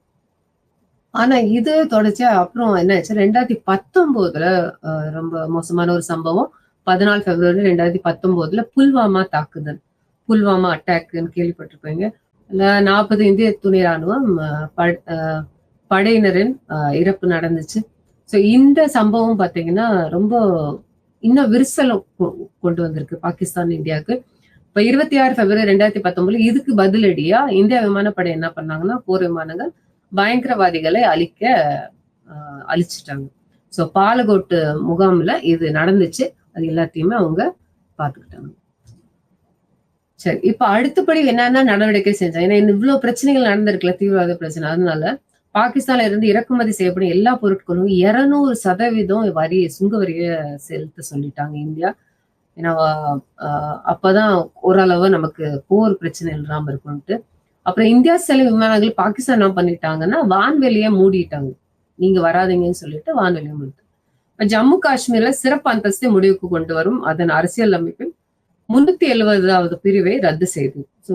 ஆனா இது தொடர்ச்சியா அப்புறம் என்ன ஆச்சு, 2019 ரொம்ப மோசமான ஒரு சம்பவம். 14 பிப்ரவரி 2019 புல்வாமா தாக்குதல், புல்வாமா அட்டாக்ன்னு கேள்விப்பட்டிருப்பீங்க. 40 இந்திய துணை ராணுவம் படையினரின் இறப்பு நடந்துச்சு. ஸோ இந்த சம்பவம் பாத்தீங்கன்னா ரொம்ப இன்னும் விரிசல் கொண்டு வந்திருக்கு பாகிஸ்தான் இந்தியாவுக்கு. இப்ப 26 பிப்ரவரி 2019 இதுக்கு பதிலடியா இந்திய விமானப்படை என்ன பண்ணாங்கன்னா, போர் விமானங்கள் பயங்கரவாதிகளை அழிச்சிட்டாங்க. ஸோ பாலகோட்டு முகாம்ல இது நடந்துச்சு, அது எல்லாத்தையுமே அவங்க பாத்துக்கிட்டாங்க. சரி, இப்ப அடுத்தபடி என்னென்ன நடவடிக்கை செஞ்சாங்க, ஏன்னா இவ்வளவு பிரச்சனைகள் நடந்திருக்குல்ல, தீவிரவாத பிரச்சனை. அதனால பாகிஸ்தான்ல இருந்து இறக்குமதி செய்யப்படும் எல்லா பொருட்களும் 200% சுங்க வரியை செலுத்த சொல்லிட்டாங்க இந்தியா. ஏன்னா அப்பதான் ஓரளவு நமக்கு போர் பிரச்சனை இல்லாம இருக்கும்ட்டு. அப்புறம் இந்தியா சில விமானங்கள் பாகிஸ்தான் என்ன பண்ணிட்டாங்கன்னா வான்வெளியை மூடிட்டாங்க, நீங்க வராதிங்கன்னு சொல்லிட்டு வான்வெளியை மூடிட்டாங்க. ஜம்மு காஷ்மீர்ல சிறப்பு அந்தஸ்தை முடிவுக்கு கொண்டு வரும் அதன் அரசியல் அமைப்பில் 370வது பிரிவை ரத்து செய்து. ஸோ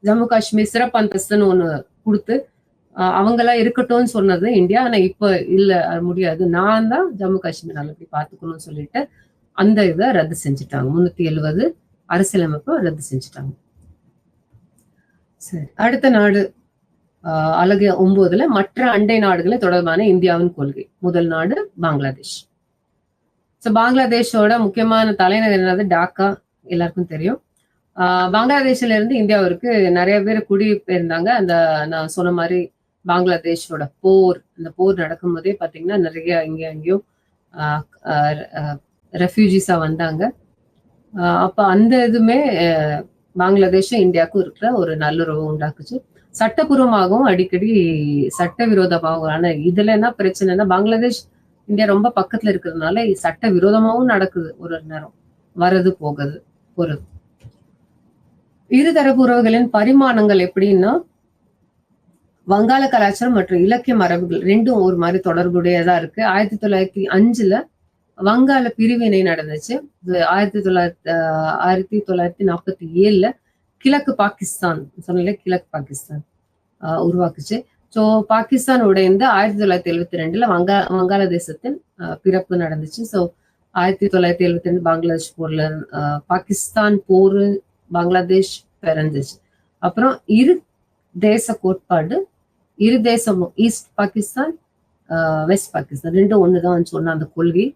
ஜம்மு காஷ்மீர் சிறப்பு அந்தஸ்துன்னு ஒண்ணு கொடுத்து அவங்களா இருக்கட்டும்னு சொன்னது இந்தியா. ஆனா இப்ப இல்ல, அது முடியாது, நான் தான் ஜம்மு காஷ்மீர் நல்லபடி பாத்துக்கணும்னு சொல்லிட்டு அந்த இதை ரத்து செஞ்சுட்டாங்க. 370 அரசியலமைப்பை ரத்து செஞ்சுட்டாங்க. சரி, அடுத்த நாடு அலகு 9 மற்ற அண்டை நாடுகளை தொடர்பான இந்தியாவின் கொள்கை. முதல் நாடு பங்களாதேஷ். ஸோ பங்களாதேஷோட முக்கியமான தலைநகர் என்னது, டாக்கா, எல்லாருக்கும் தெரியும். பங்களாதேஷ்ல இருந்து இந்தியாவிற்கு நிறைய பேர் குடிபெயர்ந்தாங்க. அந்த நான் சொன்ன மாதிரி பங்களாதேஷோட அந்த போர் நடக்கும் போதே பாத்தீங்கன்னா நிறைய அங்கேயும் ரெஃப்யூஜிஸா வந்தாங்க. அப்ப அந்த இதுமே பங்களாதேஷும் இந்தியாவுக்கும் இருக்கிற ஒரு நல்லுறவு உண்டாக்குச்சு. சட்டப்பூர்வமாகவும் அடிக்கடி சட்டவிரோதமாகவும். ஆனா இதுல என்ன பிரச்சனைன்னா, பங்களாதேஷ் இந்தியா ரொம்ப பக்கத்துல இருக்கிறதுனால சட்ட விரோதமாகவும் நடக்குது, ஒரு நேரம் வரது போகுது போறது. இருதரப்பு உறவுகளின் பரிமாணங்கள் எப்படின்னா, வங்காள கலாச்சாரம் மற்றும் இலக்கிய மரபுகள் ரெண்டும் ஒரு மாதிரி தொடர்புடையதா இருக்கு. 1905 வங்காள பிரிவினை நடந்துச்சு. 1947ல கிழக்கு பாகிஸ்தான் சொன்னல, கிழக்கு பாகிஸ்தான் உருவாக்குச்சு. ஸோ பாகிஸ்தான் உடைந்து 1972ல வங்காளதேசத்தின் பிறப்பு நடந்துச்சு. ஸோ 1972 பங்களாதேஷ் போர்ல பாகிஸ்தான் போர் பங்களாதேஷ் பிறந்துச்சு. அப்புறம் இரு தேச கோட்பாடு, இரு தேசம், ஈஸ்ட் பாகிஸ்தான் வெஸ்ட் பாகிஸ்தான் ரெண்டும் ஒண்ணுதான் சொன்ன அந்த கொள்கை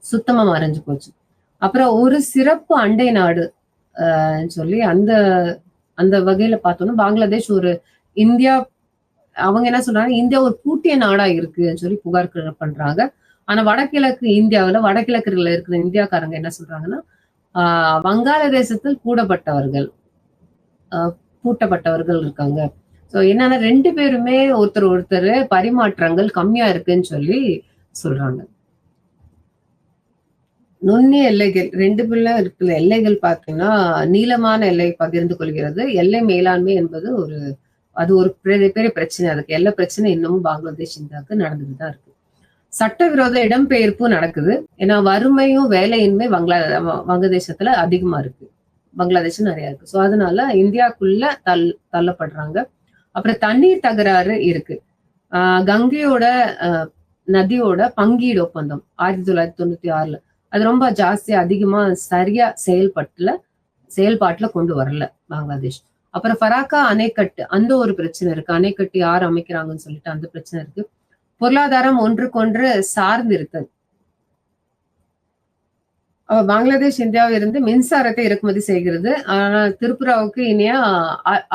சுத்தமா மறைஞ்சு போச்சு. அப்புறம் ஒரு சிறப்பு அண்டை நாடு சொல்லி அந்த அந்த வகையில பார்த்தோம்னா பங்களாதேஷ் ஒரு இந்தியா, அவங்க என்ன சொல்றாங்க, இந்தியா ஒரு பூட்டிய நாடா இருக்குன்னு சொல்லி புகார் பண்றாங்க. ஆனா வடகிழக்கு இந்தியாவில, வடகிழக்குல இருக்கிற இந்தியாக்காரங்க என்ன சொல்றாங்கன்னா, வங்காளதேசத்தில் பூட்டப்பட்டவர்கள் இருக்காங்க. ஸோ என்னன்னா 2 பேருமே ஒருத்தர் பரிமாற்றங்கள் கம்மியா இருக்குன்னு சொல்லி சொல்றாங்க. நுண்ணிய எல்லைகள் 2 பேர்ல இருக்கிற எல்லைகள் பார்த்தீங்கன்னா நீளமான எல்லை பகிர்ந்து கொள்கிறது. எல்லை மேலாண்மை என்பது அது ஒரு பெரிய பிரச்சனை. அதுக்கு எல்லை பிரச்சனை இன்னமும் பங்களாதேஷ் இந்தியாவுக்கு நடந்துட்டு தான் இருக்கு. சட்டவிரோத இடம்பெயர்ப்பு நடக்குது. ஏன்னா வறுமையும் வேலையின்மை வங்கதேசத்துல அதிகமா இருக்கு, பங்களாதேஷ் நிறைய இருக்கு. ஸோ அதனால இந்தியாவுக்குள்ள தள்ளப்படுறாங்க. அப்புறம் தண்ணீர் தகராறு இருக்கு. கங்கையோட நதியோட பங்கீடு ஒப்பந்தம் 1996ல அது ரொம்ப ஜாஸ்தியா அதிகமா சரியா செயல்பாட்டுல கொண்டு வரல பங்களாதேஷ். அப்புறம் ஃபராக்கா அணைக்கட்டு, அந்த ஒரு பிரச்சனை இருக்கு. அணைக்கட்டு யார் அமைக்கிறாங்கன்னு சொல்லிட்டு அந்த பிரச்சனை இருக்கு. பொருளாதாரம் ஒன்றுக்கொன்று சார்ந்து இருக்கு. பங்களாதேஷ் இந்தியாவிலிருந்து மின்சாரத்தை இறக்குமதி செய்கிறது. ஆனா திரிபுராவுக்கு இனியா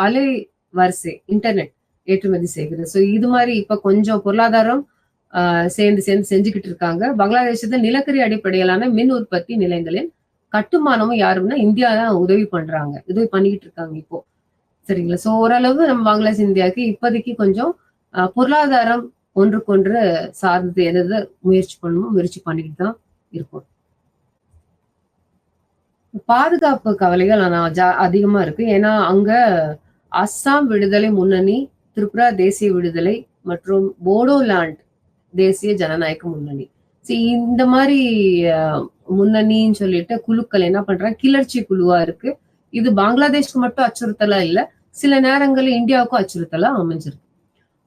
அலை வரிசை இன்டர்நெட் ஏற்றுமதி செய்கிறது. ஸோ இது மாதிரி இப்ப கொஞ்சம் பொருளாதாரம் சேர்ந்து செஞ்சுக்கிட்டு இருக்காங்க. பங்களாதேசத்துல நிலக்கரி அடிப்படையிலான மின் உற்பத்தி நிலையங்களின் கட்டுமானமும் யாருன்னா இந்தியா தான் உதவி பண்ணிக்கிட்டு இருக்காங்க இப்போ. சரிங்களா? ஸோ ஓரளவு நம்ம பங்களாதேஷ் இந்தியாவுக்கு இப்போதைக்கு கொஞ்சம் பொருளாதாரம் ஒன்றுக்கொன்று சார்ந்து எதை முயற்சி பண்ணிக்கிட்டு தான் இருக்கும். பாதுகாப்பு கவலைகள் அதிகமா இருக்கு. ஏன்னா அங்க அஸ்ஸாம் விடுதலை முன்னணி, திரிபுரா தேசிய விடுதலை மற்றும் போடோலாண்ட் தேசிய ஜனநாயக முன்னணி, இந்த மாதிரி முன்னணின்னு சொல்லிட்டு குழுக்கள் என்ன பண்றாங்க, கிளர்ச்சி குழுவா இருக்கு. இது பங்களாதேஷ்க்கு மட்டும் அச்சுறுத்தலா இல்ல, சில நேரங்களில் இந்தியாவுக்கும் அச்சுறுத்தலா அமைஞ்சிருக்கு.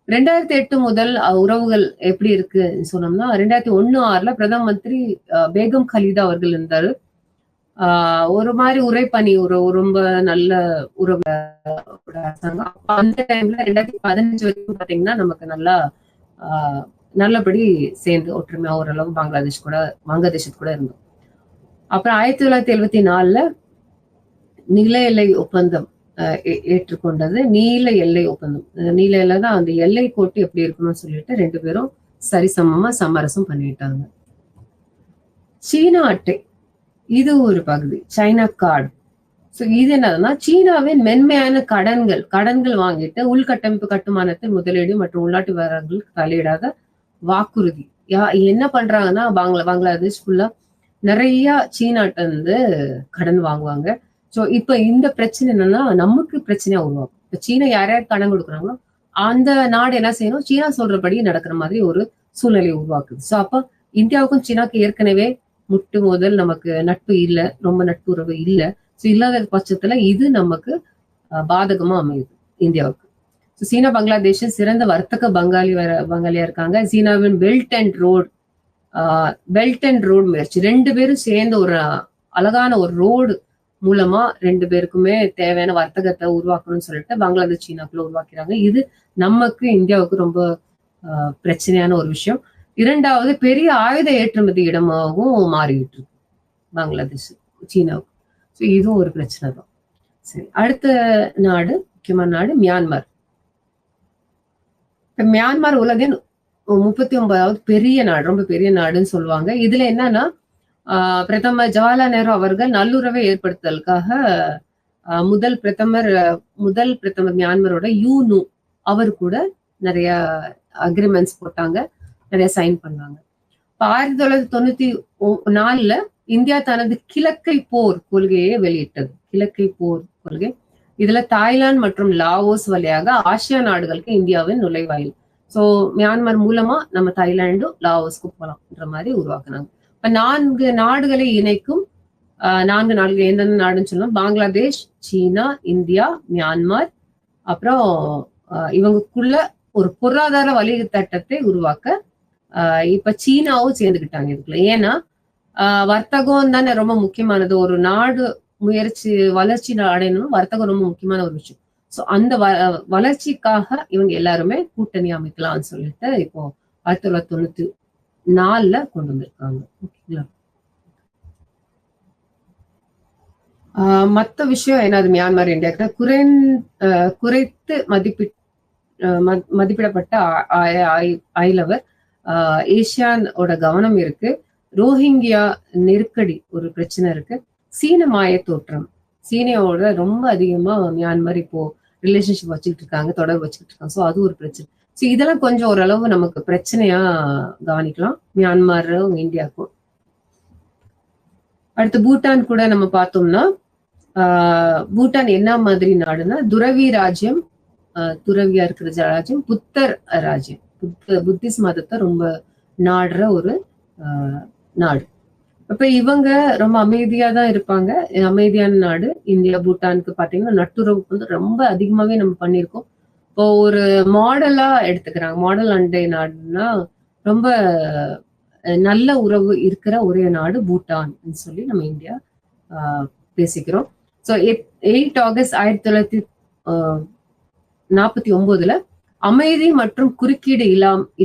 2008 முதல் உறவுகள் எப்படி இருக்கு சொன்னோம்னா, 2001-6ல பிரதம மந்திரி பேகம் கலீதா அவர்கள் இருந்தாரு. ஒரு மாதிரி உரைப்பணி ரொம்ப நல்ல உறவு. அந்த டைம்ல 2015 வரைக்கும் பாத்தீங்கன்னா நமக்கு நல்லபடி சேர்ந்து ஒற்றுமையா ஓரளவு வங்கதேசத்து கூட இருந்தோம். அப்புறம் 1974ல நில எல்லை ஒப்பந்தம் ஏற்றுக்கொண்டது. நீல எல்லை ஒப்பந்தம், நீல எல்லை தான் அந்த எல்லை கோட்டு எப்படி இருக்கணும்னு சொல்லிட்டு 2 பேரும் சரிசமமா சமரசம் பண்ணிட்டாங்க. சீனா அட்டை, இது ஒரு பகுதி, சைனா கார்டு. ஸோ இது என்னதுன்னா, சீனாவின் மென்மையான கடன்கள் வாங்கிட்டு உள்கட்டமைப்பு கட்டுமானத்தில் முதலீடு மற்றும் உள்நாட்டு விவகாரங்களுக்கு தலையிடாத வாக்குறுதி. என்ன பண்றாங்கன்னா, பங்களாதேஷ் ஃபுல்லா நிறைய சீனாட்ட இருந்து கடன் வாங்குவாங்க. ஸோ இப்ப இந்த பிரச்சனை என்னன்னா நமக்கு பிரச்சனையா உருவாகும். இப்ப சீனா யார் கடன் கொடுக்குறாங்களோ அந்த நாடு என்ன செய்யணும், சீனா சொல்றபடி நடக்கிற மாதிரி ஒரு சூழ்நிலை உருவாக்குது. ஸோ அப்ப இந்தியாவுக்கும் சீனாவுக்கு ஏற்கனவே முட்டு முதல் நமக்கு நட்பு இல்லை, ரொம்ப நட்புறவு இல்லை. ஸோ இல்லாத பட்சத்துல இது நமக்கு பாதகமா அமையுது இந்தியாவுக்கு. ஸோ சீனா பங்களாதேஷ் சிறந்த வர்த்தக பங்காளியா இருக்காங்க. சீனாவின் பெல்ட் அண்ட் ரோடு முயற்சி, 2 பேரும் சேர்ந்த ஒரு அழகான ஒரு ரோடு மூலமா 2 பேருக்குமே தேவையான வர்த்தகத்தை உருவாக்கணும்னு சொல்லிட்டு பங்களாதேஷ் சீனாக்குள்ள உருவாக்குறாங்க. இது நமக்கு இந்தியாவுக்கு ரொம்ப பிரச்சனையான ஒரு விஷயம். 2வது பெரிய ஆயுத ஏற்றுமதி இடமாகவும் மாறிக்கிட்டு இருக்கு பங்களாதேஷ் சீனாவுக்கு. ஸோ இதுவும் ஒரு பிரச்சனை தான். சரி, அடுத்த நாடு, முக்கியமான நாடு மியான்மர். மியான்மர் உலகின் 39வது பெரிய நாடு, ரொம்ப பெரிய நாடுன்னு சொல்லுவாங்க. இதுல என்னன்னா, பிரதமர் ஜவஹர்லால் நேரு அவர்கள் நல்லுறவை ஏற்படுத்துதலுக்காக முதல் பிரதமர் மியான்மரோட யூனு அவர் கூட நிறைய அக்ரிமெண்ட்ஸ் போட்டாங்க, நிறைய சைன் பண்ணாங்க. 1994ல இந்தியா தனது கிழக்கை போர் கொள்கையை வெளியிட்டது. கிழக்கை போர் கொள்கை, இதுல தாய்லாந்து மற்றும் லாவோஸ் வழியாக ஆசியா நாடுகளுக்கு இந்தியாவின் நுழைவாயில். ஸோ மியான்மர் மூலமா நம்ம தாய்லாண்டும் லாவோஸ்க்கு போலாம்ன்ற மாதிரி உருவாக்குனாங்க. இப்ப 4 நாடுகளை இணைக்கும் 4 நாடுகள் எந்தெந்த நாடுன்னு சொல்லலாம்? பங்களாதேஷ், சீனா, இந்தியா, மியான்மர். அப்புறம் இவங்களுக்குள்ள ஒரு பொருளாதார வழித்தட்டத்தை உருவாக்க இப்ப சீனாவும் சேர்ந்துக்கிட்டாங்க இதுக்குள்ள. ஏன்னா வர்த்தகம் தானே ரொம்ப முக்கியமானது. ஒரு நாடு வளர்ச்சி அடையணும், வர்த்தகம் ரொம்ப முக்கியமான ஒரு விஷயம். சோ அந்த வளர்ச்சிக்காக இவங்க எல்லாருமே கூட்டணி அமைக்கலாம்னு சொல்லிட்டு இப்போ 1994ல கொண்டு வந்திருக்காங்க. ஓகேங்களா? மத்த விஷயம் என்னது மியான்மர் இந்தியாவுக்கு குறைத்து மதிப்பிடப்பட்ட ஐலவர் ஏசியானோட கவனம் இருக்கு. ரோஹிங்கியா நெருக்கடி ஒரு பிரச்சனை இருக்கு. சீன மாய தோற்றம், சீனியாவோட ரொம்ப அதிகமா மியான்மர் இப்போ ரிலேஷன்ஷிப் வச்சுக்கிட்டு இருக்காங்க, தொடர்பு வச்சுக்கிட்டு இருக்காங்க. ஸோ அது ஒரு பிரச்சனை. ஸோ இதெல்லாம் கொஞ்சம் ஓரளவு நமக்கு பிரச்சனையா கவனிக்கலாம் மியான்மரும் இந்தியாவுக்கும். அடுத்து பூட்டான் கூட நம்ம பார்த்தோம்னா பூட்டான் என்ன மாதிரி நாடுன்னா துறவி ராஜ்யம், துறவியா இருக்கிற ராஜ்யம், புத்தர் ராஜ்யம், புத்திஸ்ட் மதத்தை ரொம்ப நாடுற ஒரு நாடு. அப்ப இவங்க ரொம்ப அமைதியா தான் இருப்பாங்க, அமைதியான நாடு. இந்தியா பூட்டானுக்கு பாத்தீங்கன்னா நட்புறவுக்கு வந்து ரொம்ப அதிகமாவே நம்ம பண்ணியிருக்கோம். இப்போ ஒரு மாடலா எடுத்துக்கிறாங்க, மாடல் அண்டை நாடுன்னா ரொம்ப நல்ல உறவு இருக்கிற ஒரே நாடு பூட்டான் சொல்லி நம்ம இந்தியா பேசிக்கிறோம். ஸோ 8 ஆகஸ்ட் 1949 அமைதி மற்றும் குறுக்கீடு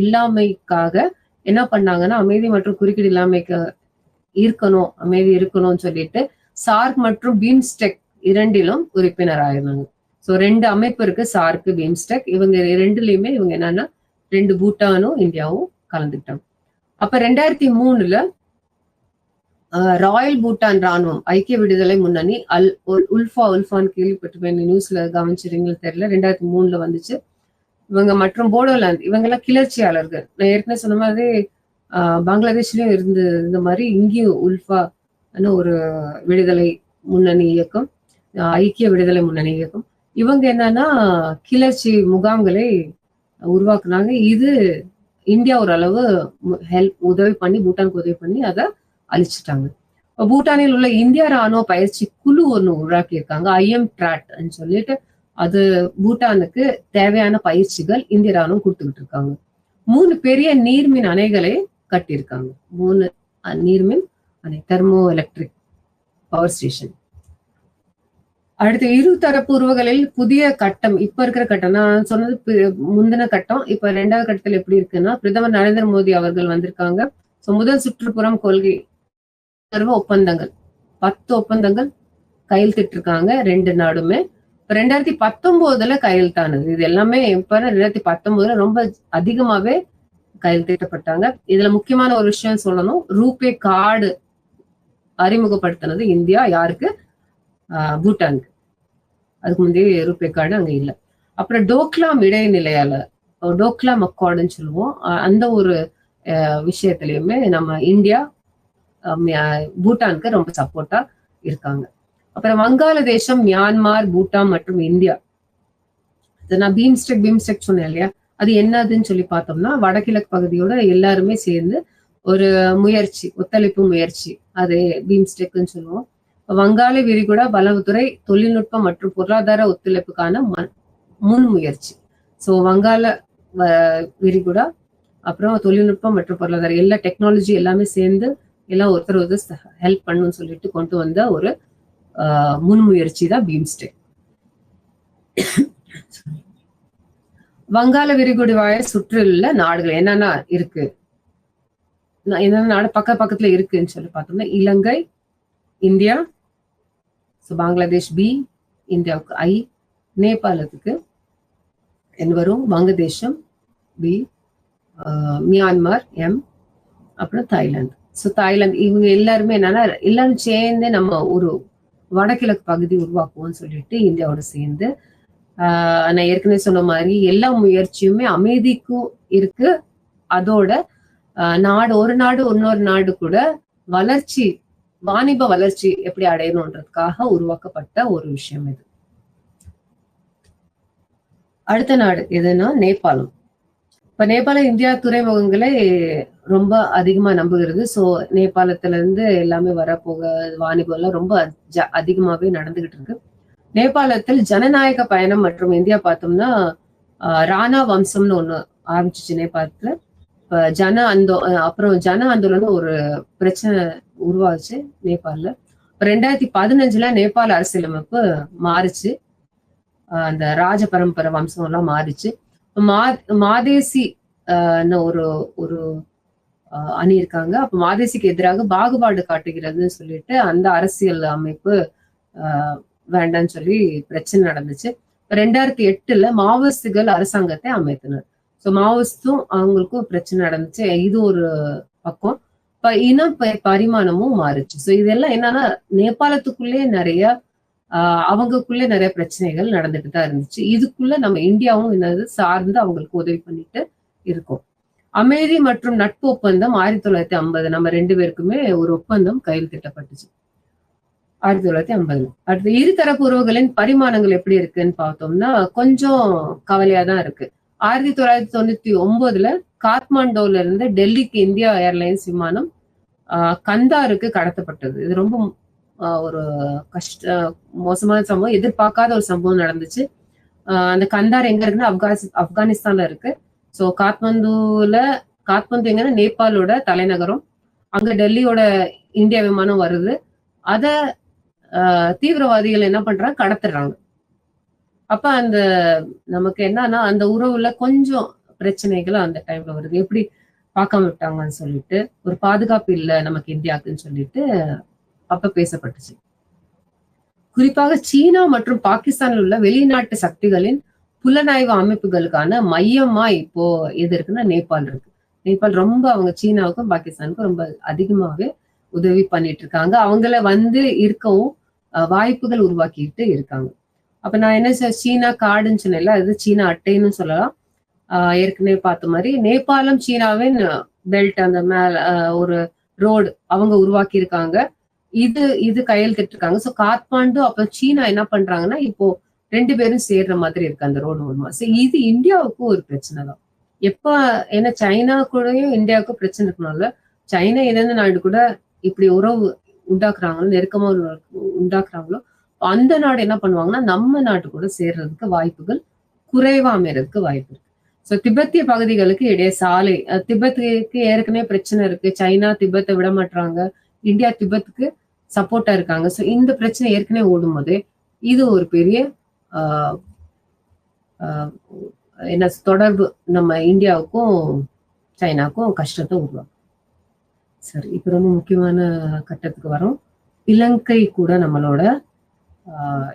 இல்லாமைக்காக என்ன பண்ணாங்கன்னா, அமைதி மற்றும் குறுக்கீடு இல்லாமைக்கு இருக்கணும், அமைதி இருக்கணும்னு சொல்லிட்டு சார்க் மற்றும் பீம்ஸ்டெக் இரண்டிலும் உறுப்பினர் ஆயிருந்தாங்க. ஸோ 2 அமைப்பு இருக்கு, சார்க், பீம்ஸ்டெக். இவங்க ரெண்டுலயுமே இவங்க என்னன்னா 2 பூட்டானும் இந்தியாவும் கலந்துக்கிட்டாங்க. அப்ப 2003ல ராயல் பூட்டான் ராணுவம் ஐக்கிய விடுதலை முன்னணி உல்ஃபான்னு கேள்விப்பட்டிருப்பேன், நியூஸ்ல கவனிச்சிருங்களா தெரியல. 2003ல வந்துச்சு. இவங்க மற்றும் போடோலாந்து இவங்கெல்லாம் கிளர்ச்சியாளர்கள். நான் ஏற்கனவே சொன்ன மாதிரி பங்களாதேஷ்லயும் இந்த மாதிரி இங்கேயும் உல்ஃபா ஒரு விடுதலை முன்னணி இயக்கம், ஐக்கிய விடுதலை முன்னணி இயக்கம். இவங்க என்னன்னா கிளர்ச்சி முகாம்களை உருவாக்குனாங்க. இது இந்தியா ஓரளவு உதவி பண்ணி, பூட்டானுக்கு உதவி பண்ணி அதை அழிச்சிட்டாங்க. பூட்டானில் உள்ள இந்திய ராணுவ பயிற்சி குழு ஒண்ணு உருவாக்கி இருக்காங்க, IMTRAT சொல்லிட்டு. அது பூட்டானுக்கு தேவையான பயிற்சிகள் இந்திய ராணுவம் கொடுத்துக்கிட்டு இருக்காங்க. 3 பெரிய நீர்மின் அணைகளை கட்டியிருக்காங்க. 3 நீர்மின் அணை, தெர்மோ எலக்ட்ரிக் பவர் ஸ்டேஷன். அடுத்து இருதரப்பு உறவுகளில் புதிய கட்டம். இப்ப இருக்கிற கட்டம் நான் சொன்னது முந்தின கட்டம். இப்ப 2வது கட்டத்தில் எப்படி இருக்குன்னா, பிரதமர் நரேந்திர மோடி அவர்கள் வந்திருக்காங்க. முதல் சுற்றுப்புறம் கொள்கை ஒப்பந்தங்கள் 10 ஒப்பந்தங்கள் கையெழுத்திட்டு இருக்காங்க 2 நாடுமே. 2019ல கையெழுத்தானது. இது எல்லாமே இப்ப 2019ல ரொம்ப அதிகமாவே கையெழுத்திட்டப்பட்டாங்க. இதுல முக்கியமான ஒரு விஷயம் சொல்லணும், ரூபே கார்டு அறிமுகப்படுத்தினது இந்தியா. யாருக்கு? பூட்டானுக்கு. அதுக்கு முந்தைய ரூபே கார்டு அங்க இல்ல. அப்புறம் டோக்லாம் இடைநிலையாளர், டோக்லாம் அக்கார்டுன்னு சொல்லுவோம், அந்த ஒரு விஷயத்திலயுமே நம்ம இந்தியா பூட்டானுக்கு ரொம்ப சப்போர்ட்டா இருக்காங்க. அப்புறம் வங்காளதேசம், மியான்மர், பூட்டான் மற்றும் இந்தியா. நான் பீம்ஸ்டெக் சொன்னேன் இல்லையா, அது என்னதுன்னு சொல்லி பார்த்தோம்னா, வடகிழக்கு பகுதியோட எல்லாருமே சேர்ந்து ஒரு முயற்சி, ஒத்துழைப்பு முயற்சி, அது பீம்ஸ்டெக்னு சொல்லுவோம். வங்காள விரிகுடா வளவுத்துறை, தொழில்நுட்பம் மற்றும் பொருளாதார ஒத்துழைப்புக்கான முன்முயற்சி. ஸோ வங்காள விரிகுடா, அப்புறம் தொழில்நுட்பம் மற்றும் பொருளாதாரம், எல்லா டெக்னாலஜி எல்லாமே சேர்ந்து எல்லாம் ஒருத்தர் ஹெல்ப் பண்ணுன்னு சொல்லிட்டு கொண்டு வந்த ஒரு முன்முயற்சி தான் பீம்ஸ்டெக். வங்காள விரிகுடாவை சுற்றியுள்ள நாடுகள் என்னென்ன இருக்கு, என்னென்ன நாடு பக்கத்துல இருக்குன்னு சொல்லி பார்த்தோம்னா, இலங்கை, இந்தியா, பங்களாதேஷ் பி, இந்தியாவுக்கு I, நேபாளத்துக்கு என்ன வரும், வங்கதேசம் பி, மியான்மர் M, அப்புறம் தாய்லாந்து. ஸோ தாய்லாந்து, இவங்க எல்லாருமே என்னன்னா எல்லாரும் சேர்ந்து நம்ம ஒரு வடகிழக்கு பகுதி உருவாக்குவோம்னு சொல்லிட்டு இந்தியாவோட சேர்ந்து நான் ஏற்கனவே சொன்ன மாதிரி எல்லா முயற்சியுமே அமைதிக்கும் இருக்கு. அதோட ஒரு நாடு இன்னொரு நாடு கூட வளர்ச்சி, வாணிப வளர்ச்சி எப்படி அடையணுன்றதுக்காக உருவாக்கப்பட்ட ஒரு விஷயம் இது. அடுத்த நாடு எதுன்னா நேபாளம். இப்ப நேபாள இந்தியா துறைமுகங்களை ரொம்ப அதிகமா நம்புகிறது. சோ நேபாளத்துல இருந்து எல்லாமே வரப்போக வாணிபம் எல்லாம் ரொம்ப அதிகமாவே நடந்துகிட்டு இருக்கு. நேபாளத்தில் ஜனநாயக பயணம் மற்றும் இந்தியா பார்த்தோம்னா ராணா வம்சம்னு ஒண்ணு ஆரம்பிச்சிச்சு நேபாளத்துல. இப்ப அப்புறம் ஜன ஆந்தோலன் ஒரு பிரச்சனை உருவாச்சு நேபாள்ல. 2015 நேபாள அரசியலமைப்பு மாறுச்சு. அந்த ராஜ பரம்பரை வம்சம் எல்லாம் மாறிச்சு. மாதேசி ஒரு ஒரு அணி இருக்காங்க. அப்ப மாதேசிக்கு எதிராக பாகுபாடு காட்டுகிறதுன்னு சொல்லிட்டு அந்த அரசியல் அமைப்பு வேண்டான்னு சொல்லி பிரச்சனை நடந்துச்சு. 2008 மாவோயிஸ்டுகள் அரசாங்கத்தை அமைத்தனர். ஸோ மாவோயிஸ்டும் அவங்களுக்கும் பிரச்சனை நடந்துச்சு. இது ஒரு பக்கம். இப்ப இன பரிமாணமும் மாறுச்சு. ஸோ இதெல்லாம் என்னன்னா நேபாளத்துக்குள்ளே நிறைய அவங்களுக்குள்ளே நிறைய பிரச்சனைகள் நடந்துட்டு தான் இருந்துச்சு. இதுக்குள்ள நம்ம இந்தியாவும் என்னது சார்ந்து அவங்களுக்கு உதவி பண்ணிட்டு இருக்கோம். அமைதி மற்றும் நட்பு ஒப்பந்தம் 1950 நம்ம 2 பேருக்குமே ஒரு ஒப்பந்தம் கையெழுத்திட்டப்பட்டுச்சு 1950. அடுத்து இருதரப்பு உறவுகளின் பரிமாணங்கள் எப்படி இருக்குன்னு பார்த்தோம்னா கொஞ்சம் கவலையா தான் இருக்கு. 1999 காத்மாண்டோல இருந்து டெல்லிக்கு இந்தியா ஏர்லைன்ஸ் விமானம் கந்தாருக்கு கடத்தப்பட்டது. இது ரொம்ப ஒரு மோசமான சம்பவம், எதிர்பார்க்காத ஒரு சம்பவம் நடந்துச்சு. அந்த கந்தார் எங்க இருக்குன்னா ஆப்கானிஸ்தான்ல இருக்கு. ஸோ காத்மண்டு எங்கன்னா நேபாளோட தலைநகரம். அங்க டெல்லியோட இந்தியா விமானம் வருது. அத தீவிரவாதிகள் என்ன பண்றாங்க, கடத்துறாங்க. அப்ப அந்த நமக்கு என்னன்னா அந்த உறவுல கொஞ்சம் பிரச்சனைகள் அந்த டைம்ல வருது. எப்படி பார்க்காம விட்டாங்கன்னு சொல்லிட்டு, ஒரு பாதுகாப்பு இல்லை நமக்கு இந்தியாவுக்குன்னு சொல்லிட்டு அப்ப பேசப்பட்டுச்சு. குறிப்பாக சீனா மற்றும் பாகிஸ்தானில் உள்ள வெளிநாட்டு சக்திகளின் புலனாய்வு அமைப்புகளுக்கான மையமா இப்போ எது இருக்குன்னா நேபாள் இருக்கு. நேபாள் ரொம்ப அவங்க சீனாவுக்கும் பாகிஸ்தானுக்கும் ரொம்ப அதிகமாவே உதவி பண்ணிட்டு இருக்காங்க. அவங்கள இருக்கவும் வாய்ப்புகள் உருவாக்கிட்டு இருக்காங்க. அப்ப நான் என்ன சீனா கார்டுன்னு சொன்னேன்ல, அது சீனா அட்டைன்னு சொல்லலாம். ஏற்கனவே பார்த்த மாதிரி நேபாளம் சீனாவின் பெல்ட் அந்த மேல ஒரு ரோடு அவங்க உருவாக்கி இருக்காங்க. இது கையெழுத்திட்டு இருக்காங்க. ஸோ காத்மாண்டு அப்ப சீனா என்ன பண்றாங்கன்னா இப்போ 2 பேரும் சேர்ற மாதிரி இருக்கு அந்த ரோடு மூலமா. ஸோ இது இந்தியாவுக்கும் ஒரு பிரச்சனை தான். எப்ப ஏன்னா சைனா கூடயும் இந்தியாவுக்கும் பிரச்சனை இருக்கணும்ல. சைனா எந்தெந்த நாடு கூட இப்படி உறவு உண்டாக்குறாங்களோ, நெருக்கமா உண்டாக்குறாங்களோ, அந்த நாடு என்ன பண்ணுவாங்கன்னா நம்ம நாட்டு கூட சேர்றதுக்கு வாய்ப்புகள் குறைவா அமைறதுக்கு வாய்ப்பு இருக்கு. ஸோ திபெத்திய பகுதிகளுக்கு இடையே சாலை, திபெத்துக்கு ஏற்கனவே பிரச்சனை இருக்கு. சைனா திபெத்தை விட மாட்டாங்க, இந்தியா திபெத்துக்கு சப்போர்ட்டா இருக்காங்க. ஸோ இந்த பிரச்சனை ஏற்கனவே ஓடும் போது இது ஒரு பெரிய என்ன தொடர்பு நம்ம இந்தியாவுக்கும் சைனாவுக்கும் கஷ்டத்தை உருவாக்கும். சரி, இப்ப ரொம்ப முக்கியமான கட்டத்துக்கு வரோம். இலங்கை கூட நம்மளோட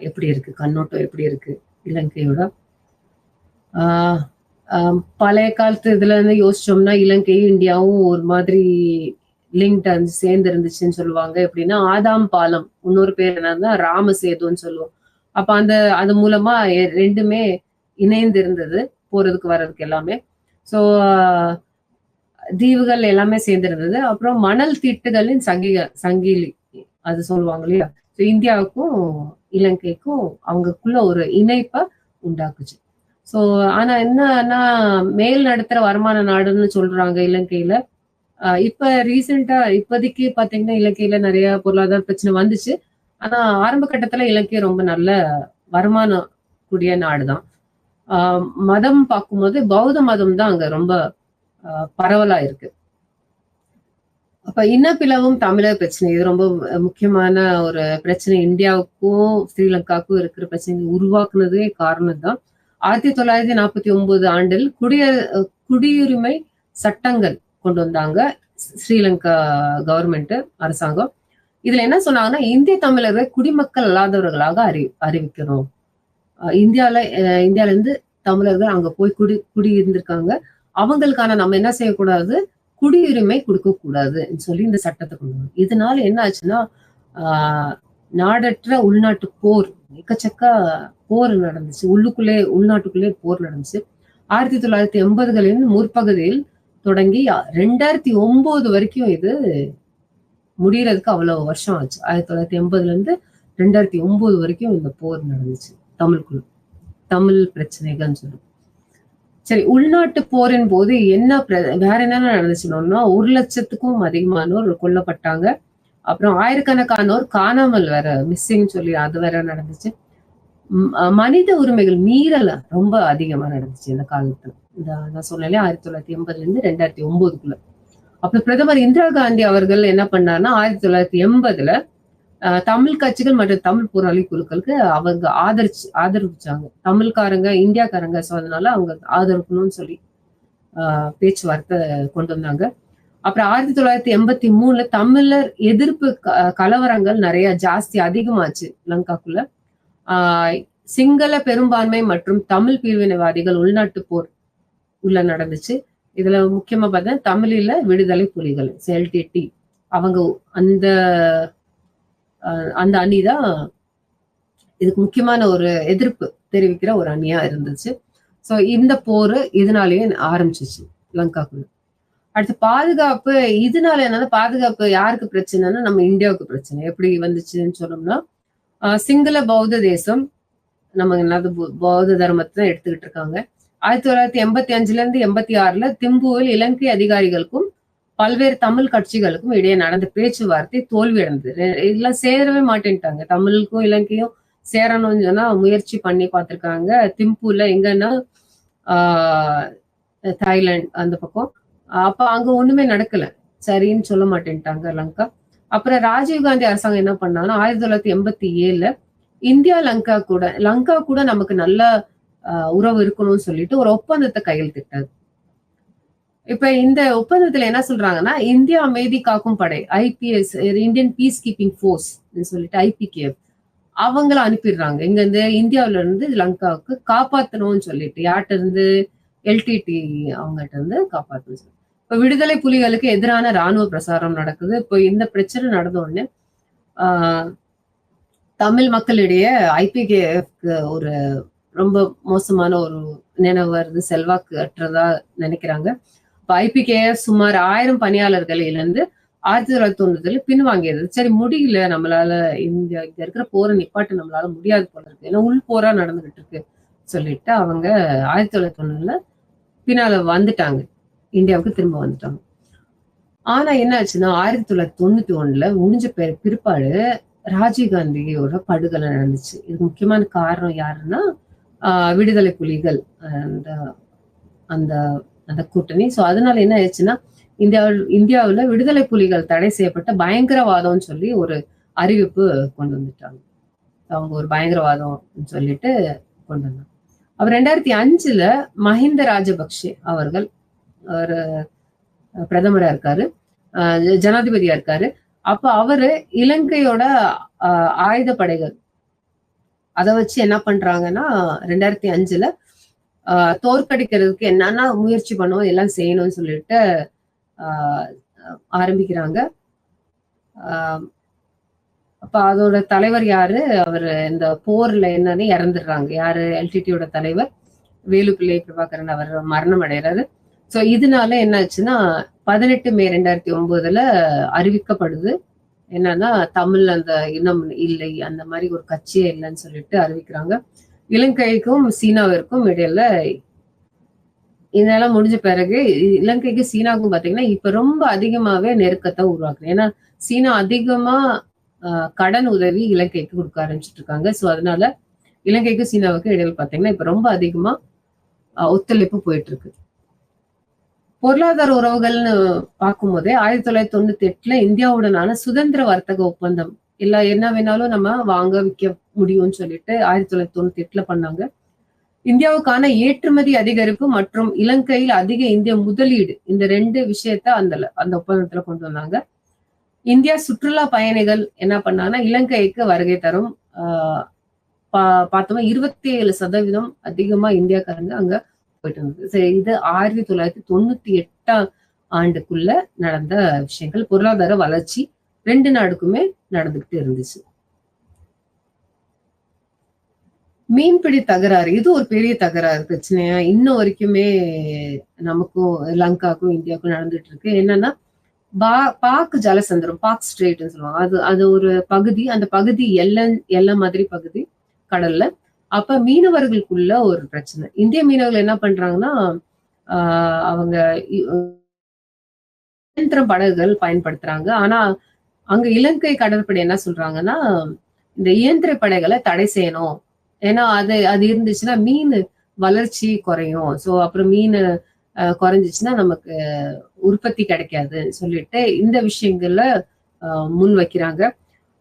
எப்படி இருக்கு, கண்ணோட்டம் எப்படி இருக்கு இலங்கையோட. பழைய காலத்து இதுல இருந்து யோசிச்சோம்னா இலங்கையும் இந்தியாவும் ஒரு மாதிரி லிங்க்ட் சேர்ந்து இருந்துச்சுன்னு சொல்லுவாங்க. எப்படின்னா ஆதாம் பாலம், இன்னொரு பேர் என்னன்னா ராமசேதுன்னு சொல்லுவோம். அப்ப அது மூலமா ரெண்டுமே இணைந்து இருந்தது, போறதுக்கு வர்றதுக்கு எல்லாமே. ஸோ தீவுகள் எல்லாமே சேர்ந்து இருந்தது. அப்புறம் மணல் திட்டுகளின் சங்கிலி அது சொல்லுவாங்க இல்லையா. ஸோ இந்தியாவுக்கும் இலங்கைக்கும் அவங்களுக்குள்ள ஒரு இணைப்பை உண்டாக்குச்சு. ஸோ ஆனா என்னன்னா மேல் நடுத்தர வருமான நாடுன்னு சொல்றாங்க இலங்கையில. இப்ப ரீசெண்டா இப்போதைக்கு பாத்தீங்கன்னா இலங்கையில நிறைய பொருளாதார பிரச்சனை வந்துச்சு. ஆனா ஆரம்ப கட்டத்துல இலங்கை ரொம்ப நல்ல வருமானம் கூடிய நாடுதான். மதம் பார்க்கும்போது பௌத்த மதம் தான் அங்க ரொம்ப பரவலா இருக்கு. அப்ப இனப்பிளவும் தமிழர் பிரச்சனை, இது ரொம்ப முக்கியமான ஒரு பிரச்சனை. இந்தியாவுக்கும் ஸ்ரீலங்காவுக்கும் இருக்கிற பிரச்சனை உருவாக்குனதே காரணம் தான். 1949 ஆண்டில் குடியுரிமை சட்டங்கள் கொண்டு வந்தாங்க ஸ்ரீலங்கா கவர்மெண்ட், அரசாங்கம். இதுல என்ன சொன்னாங்கன்னா இந்திய தமிழர்கள் குடிமக்கள் அல்லாதவர்களாக அறிவிக்கணும். இந்தியால இருந்து தமிழர்கள் அங்க போய் குடியிருந்திருக்காங்க, அவங்களுக்கான நம்ம என்ன செய்யக்கூடாது, குடியுரிமை கொடுக்க கூடாதுன்னு சொல்லி இந்த சட்டத்தை கொண்டு வந்தாங்க. இதனால என்ன ஆச்சுன்னா நாடற்ற உள்நாட்டு போர், எக்கச்சக்க போர் நடந்துச்சு, உள்நாட்டுக்குள்ளே போர் நடந்துச்சு. 1980களின் முற்பகுதியில் தொடங்கி 2009 வரைக்கும் இது முடியறதுக்கு அவ்வளவு வருஷம் ஆச்சு. 1980 இருந்து 2009 வரைக்கும் இந்த போர் நடந்துச்சு தமிழ் பிரச்சனைகள்னு சொல்லி. சரி, உள்நாட்டு போரின் போது என்ன வேற என்னென்ன நடந்துச்சுன்னா 1,00,000க்கும் அதிகமானோர் கொல்லப்பட்டாங்க. அப்புறம் ஆயிரக்கணக்கானோர் காணாமல் வேற மிஸ்ஸிங் சொல்லி அது வேற நடந்துச்சு. மனித உரிமைகள் மீறல ரொம்ப அதிகமா நடந்துச்சு இந்த காலத்துல. இந்த நான் சொன்னாலே 1980ல இருந்து 2009க்குள்ள. அப்ப பிரதமர் இந்திரா காந்தி அவர்கள் என்ன பண்ணாருன்னா 1980ல தமிழ் கட்சிகள் மற்றும் தமிழ் போராளி குழுக்களுக்கு அவங்க ஆதரிச்சாங்க. தமிழ்காரங்க இந்தியாக்காரங்க, ஸோ அதனால அவங்க ஆதரிக்கணும்னு சொல்லி பேச்சுவார்த்தை கொண்டு வந்தாங்க. அப்புறம் 1983ல தமிழர் எதிர்ப்பு கலவரங்கள் நிறைய ஜாஸ்தி அதிகமாச்சு லங்காக்குள்ள. சிங்கள பெரும்பான்மை மற்றும் தமிழ் பிரிவினைவாதிகள் உள்நாட்டு போர் உள்ள நடந்துச்சு. இதுல முக்கியமா பார்த்தா தமிழில விடுதலை புலிகள் எல்டிடி அவங்க அந்த அணிதான் இதுக்கு முக்கியமான ஒரு எதிர்ப்பு தெரிவிக்கிற ஒரு அணியா இருந்துச்சு. ஸோ இந்த போர் இதனாலேயே ஆரம்பிச்சிச்சு லங்காக்குள்ள. அடுத்து பாதுகாப்பு. இதனால என்னன்னா பாதுகாப்பு யாருக்கு பிரச்சனைன்னா நம்ம இந்தியாவுக்கு பிரச்சனை. எப்படி வந்துச்சுன்னு சொன்னோம்னா சிங்கள பௌத்த தேசம் நம்ம என்னது பௌத்த தர்மத்தை தான் எடுத்துக்கிட்டு இருக்காங்க. 1985ல இருந்து 86ல திம்புவில் இலங்கை அதிகாரிகளுக்கும் பல்வேறு தமிழ் கட்சிகளுக்கும் இடையே நடந்த பேச்சுவார்த்தை தோல்வி அடைந்தது. இதெல்லாம் சேரவே மாட்டேன்ட்டாங்க. தமிழுக்கும் இலங்கையும் சேரணும்னு சொன்னா முயற்சி பண்ணி பார்த்திருக்காங்க. திம்புல எங்கன்னா தாய்லாந்து அந்த பக்கம். அப்ப அங்க ஒண்ணுமே நடக்கல, சரின்னு சொல்ல மாட்டேன்ட்டாங்க லங்கா. அப்புறம் ராஜீவ்காந்தி அரசாங்கம் என்ன பண்ணாங்கன்னா 1987ல இந்தியா லங்கா கூட நமக்கு நல்ல உறவு இருக்கணும்னு சொல்லிட்டு ஒரு ஒப்பந்தத்தை கையெழுத்திட்டாரு. இப்ப இந்த ஒப்பந்தத்துல என்ன சொல்றாங்கன்னா இந்தியா அமைதி காக்கும் படை IPS Indian piece keeping force சொல்லிட்டு IPKF அவங்கள அனுப்பிடுறாங்க. இங்க இருந்து இந்தியாவில இருந்து லங்காவுக்கு காப்பாத்தணும்னு சொல்லிட்டு யார்கிட்ட இருந்து LTT அவங்ககிட்ட இருந்து காப்பாத்தணும். இப்ப விடுதலை புலிகளுக்கு எதிரான ராணுவ பிரசாரம் நடக்குது. இப்போ இந்த பிரச்சனை நடந்த உடனே தமிழ் மக்களிடையே IPKF ஒரு ரொம்ப மோசமான ஒரு நினைவு வருது, செல்வாக்கு அற்றதா நினைக்கிறாங்க. இப்ப IPKF சுமார் 1000 பணியாளர்களை இழந்து 1990ல பின்வாங்கியது. சரி, முடியல, நம்மளால இங்க இருக்கிற போரை நிப்பாட்டு நம்மளால முடியாது போல இருக்கு, ஏன்னா உள் போரா நடந்துகிட்டு இருக்கு சொல்லிட்டு அவங்க 1990ல பின்னால வந்துட்டாங்க, இந்தியாவுக்கு திரும்ப வந்துட்டாங்க. ஆனா என்ன ஆச்சுன்னா 1991ல முடிஞ்ச பிற்பாடு ராஜீவ்காந்தியோட படுகொலை நடந்துச்சு. இதுக்கு முக்கியமான காரணம் யாருன்னா விடுதலை புலிகள் அந்த அந்த கூட்டணி. ஸோ அதனால என்ன ஆயிடுச்சுன்னா இந்தியாவில் விடுதலை புலிகள் தடை செய்யப்பட்ட பயங்கரவாதம்னு சொல்லி ஒரு அறிவிப்பு கொண்டு வந்துட்டாங்க. அவங்க ஒரு பயங்கரவாதம் சொல்லிட்டு கொண்டு வந்தாங்க. அவர் 2005ல மஹிந்த ராஜபக்ஷே அவர்கள் ஒரு பிரதமரா இருக்காரு, ஜனாதிபதியா இருக்காரு. அப்ப அவரு இலங்கையோட ஆயுத படைகள் அதை வச்சு என்ன பண்றாங்கன்னா 2005ல தோற்கடிக்கிறதுக்கு என்னன்னா முயற்சி பண்ணுவோம், எல்லாம் செய்யணும்னு சொல்லிட்டு ஆரம்பிக்கிறாங்க. அப்ப அதோட தலைவர் யாரு, அவர் இந்த போர்ல என்னன்னு இறந்துடுறாங்க. யாரு, LTTயோட தலைவர் வேலுப்பிள்ளை பிரபாகரன் அவர் மரணம் அடைகிறாரு. ஸோ இதனால என்ன ஆச்சுன்னா 18 மே 2009ல அறிவிக்கப்படுது என்னன்னா தமிழ் அந்த இனம் இல்லை, அந்த மாதிரி ஒரு கட்சியே இல்லைன்னு சொல்லிட்டு அறிவிக்கிறாங்க. இலங்கைக்கும் சீனாவிற்கும் இடையில இதெல்லாம் முடிஞ்ச பிறகு இலங்கைக்கு சீனாவுக்கும் பாத்தீங்கன்னா இப்ப ரொம்ப அதிகமாவே நெருக்கத்தை உருவாக்குறேன். ஏன்னா சீனா அதிகமா கடன் உதவி இலங்கைக்கு கொடுக்க ஆரம்பிச்சுட்டு இருக்காங்க. ஸோ அதனால இலங்கைக்கும் சீனாவுக்கும் இடையில பாத்தீங்கன்னா இப்ப ரொம்ப அதிகமா ஒத்துழைப்பு போயிட்டு இருக்கு. பொருளாதார உறவுகள்னு பார்க்கும் போதே 1998ல இந்தியாவுடனான சுதந்திர வர்த்தக ஒப்பந்தம் இல்ல என்ன வேணாலும் நம்ம வாங்க விற்க முடியும்னு சொல்லிட்டு 1998ல பண்ணாங்க. இந்தியாவுக்கான ஏற்றுமதி அதிகரிப்பு மற்றும் இலங்கையில் அதிக இந்திய முதலீடு, இந்த 2 விஷயத்த அந்த ஒப்பந்தத்துல கொண்டு வந்தாங்க. இந்தியா சுற்றுலா பயணிகள் என்ன பண்ணாங்கன்னா இலங்கைக்கு வருகை தரும் பார்த்தோம்னா 27% அதிகமா இந்தியாக்காரங்க அங்க போயிட்டு இருந்தது. இது 1998ஆம் ஆண்டுக்குள்ள நடந்த விஷயங்கள். பொருளாதார வளர்ச்சி 2 நாடுக்குமே நடந்துகிட்டு இருந்துச்சு. மீன்பிடி தகராறு, இது ஒரு பெரிய தகராறு பிரச்சனையா இன்னும் வரைக்குமே நமக்கும் லங்காக்கும் இந்தியாவுக்கும் நடந்துட்டு இருக்கு. என்னன்னா பாக் ஜலசந்திரம், பாக் ஸ்ட்ரெயிட்னு சொல்லுவாங்க. அது ஒரு பகுதி, அந்த பகுதி எல்லை மாதிரி பகுதி கடல்ல. அப்ப மீனவர்களுக்குள்ள ஒரு பிரச்சனை. இந்திய மீனவர்கள் என்ன பண்றாங்கன்னா அவங்க இயந்திரம் படகுகள் பயன்படுத்துறாங்க. ஆனா அங்க இலங்கை கடற்படை என்ன சொல்றாங்கன்னா இந்த இயந்திர படைகளை தடை செய்யணும். ஏன்னா அது இருந்துச்சுன்னா மீன் வளர்ச்சி குறையும். சோ அப்புறம் மீன் குறைஞ்சிச்சுன்னா நமக்கு உற்பத்தி கிடைக்காது சொல்லிட்டு இந்த விஷயங்கள்ல முன் வைக்கிறாங்க.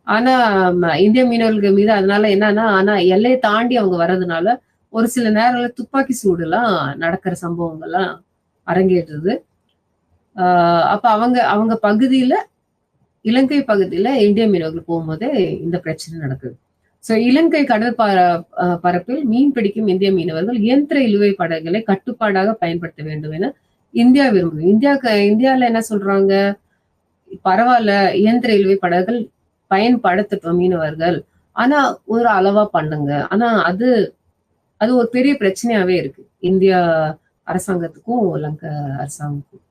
ஆனா இந்திய மீனவர்கள் மீது அதனால என்னன்னா ஆனா எல்லையை தாண்டி அவங்க வர்றதுனால ஒரு சில நேரங்கள்ல துப்பாக்கி சூடு எல்லாம் நடக்கிற சம்பவங்கள்லாம் அரங்கேறுறது. அப்ப அவங்க பகுதியில இலங்கை பகுதியில இந்திய மீனவர்கள் போகும்போதே இந்த பிரச்சனை நடக்குது. சோ இலங்கை கடல் பரப்பில் மீன் பிடிக்கும் இந்திய மீனவர்கள் இயந்திர இழுவை படகுகளை கட்டுப்பாடாக பயன்படுத்த வேண்டும் என இந்தியா விரும்புது. இந்தியால என்ன சொல்றாங்க, பரவாயில்ல இயந்திர இழுவை படகுகள் பயன்படுத்தட்டும் மீனவர்கள், ஆனா ஒரு அளவா பண்ணுங்க. ஆனா அது ஒரு பெரிய பிரச்சனையாவே இருக்கு இந்தியா அரசாங்கத்துக்கும் இலங்கை அரசாங்கத்துக்கும்.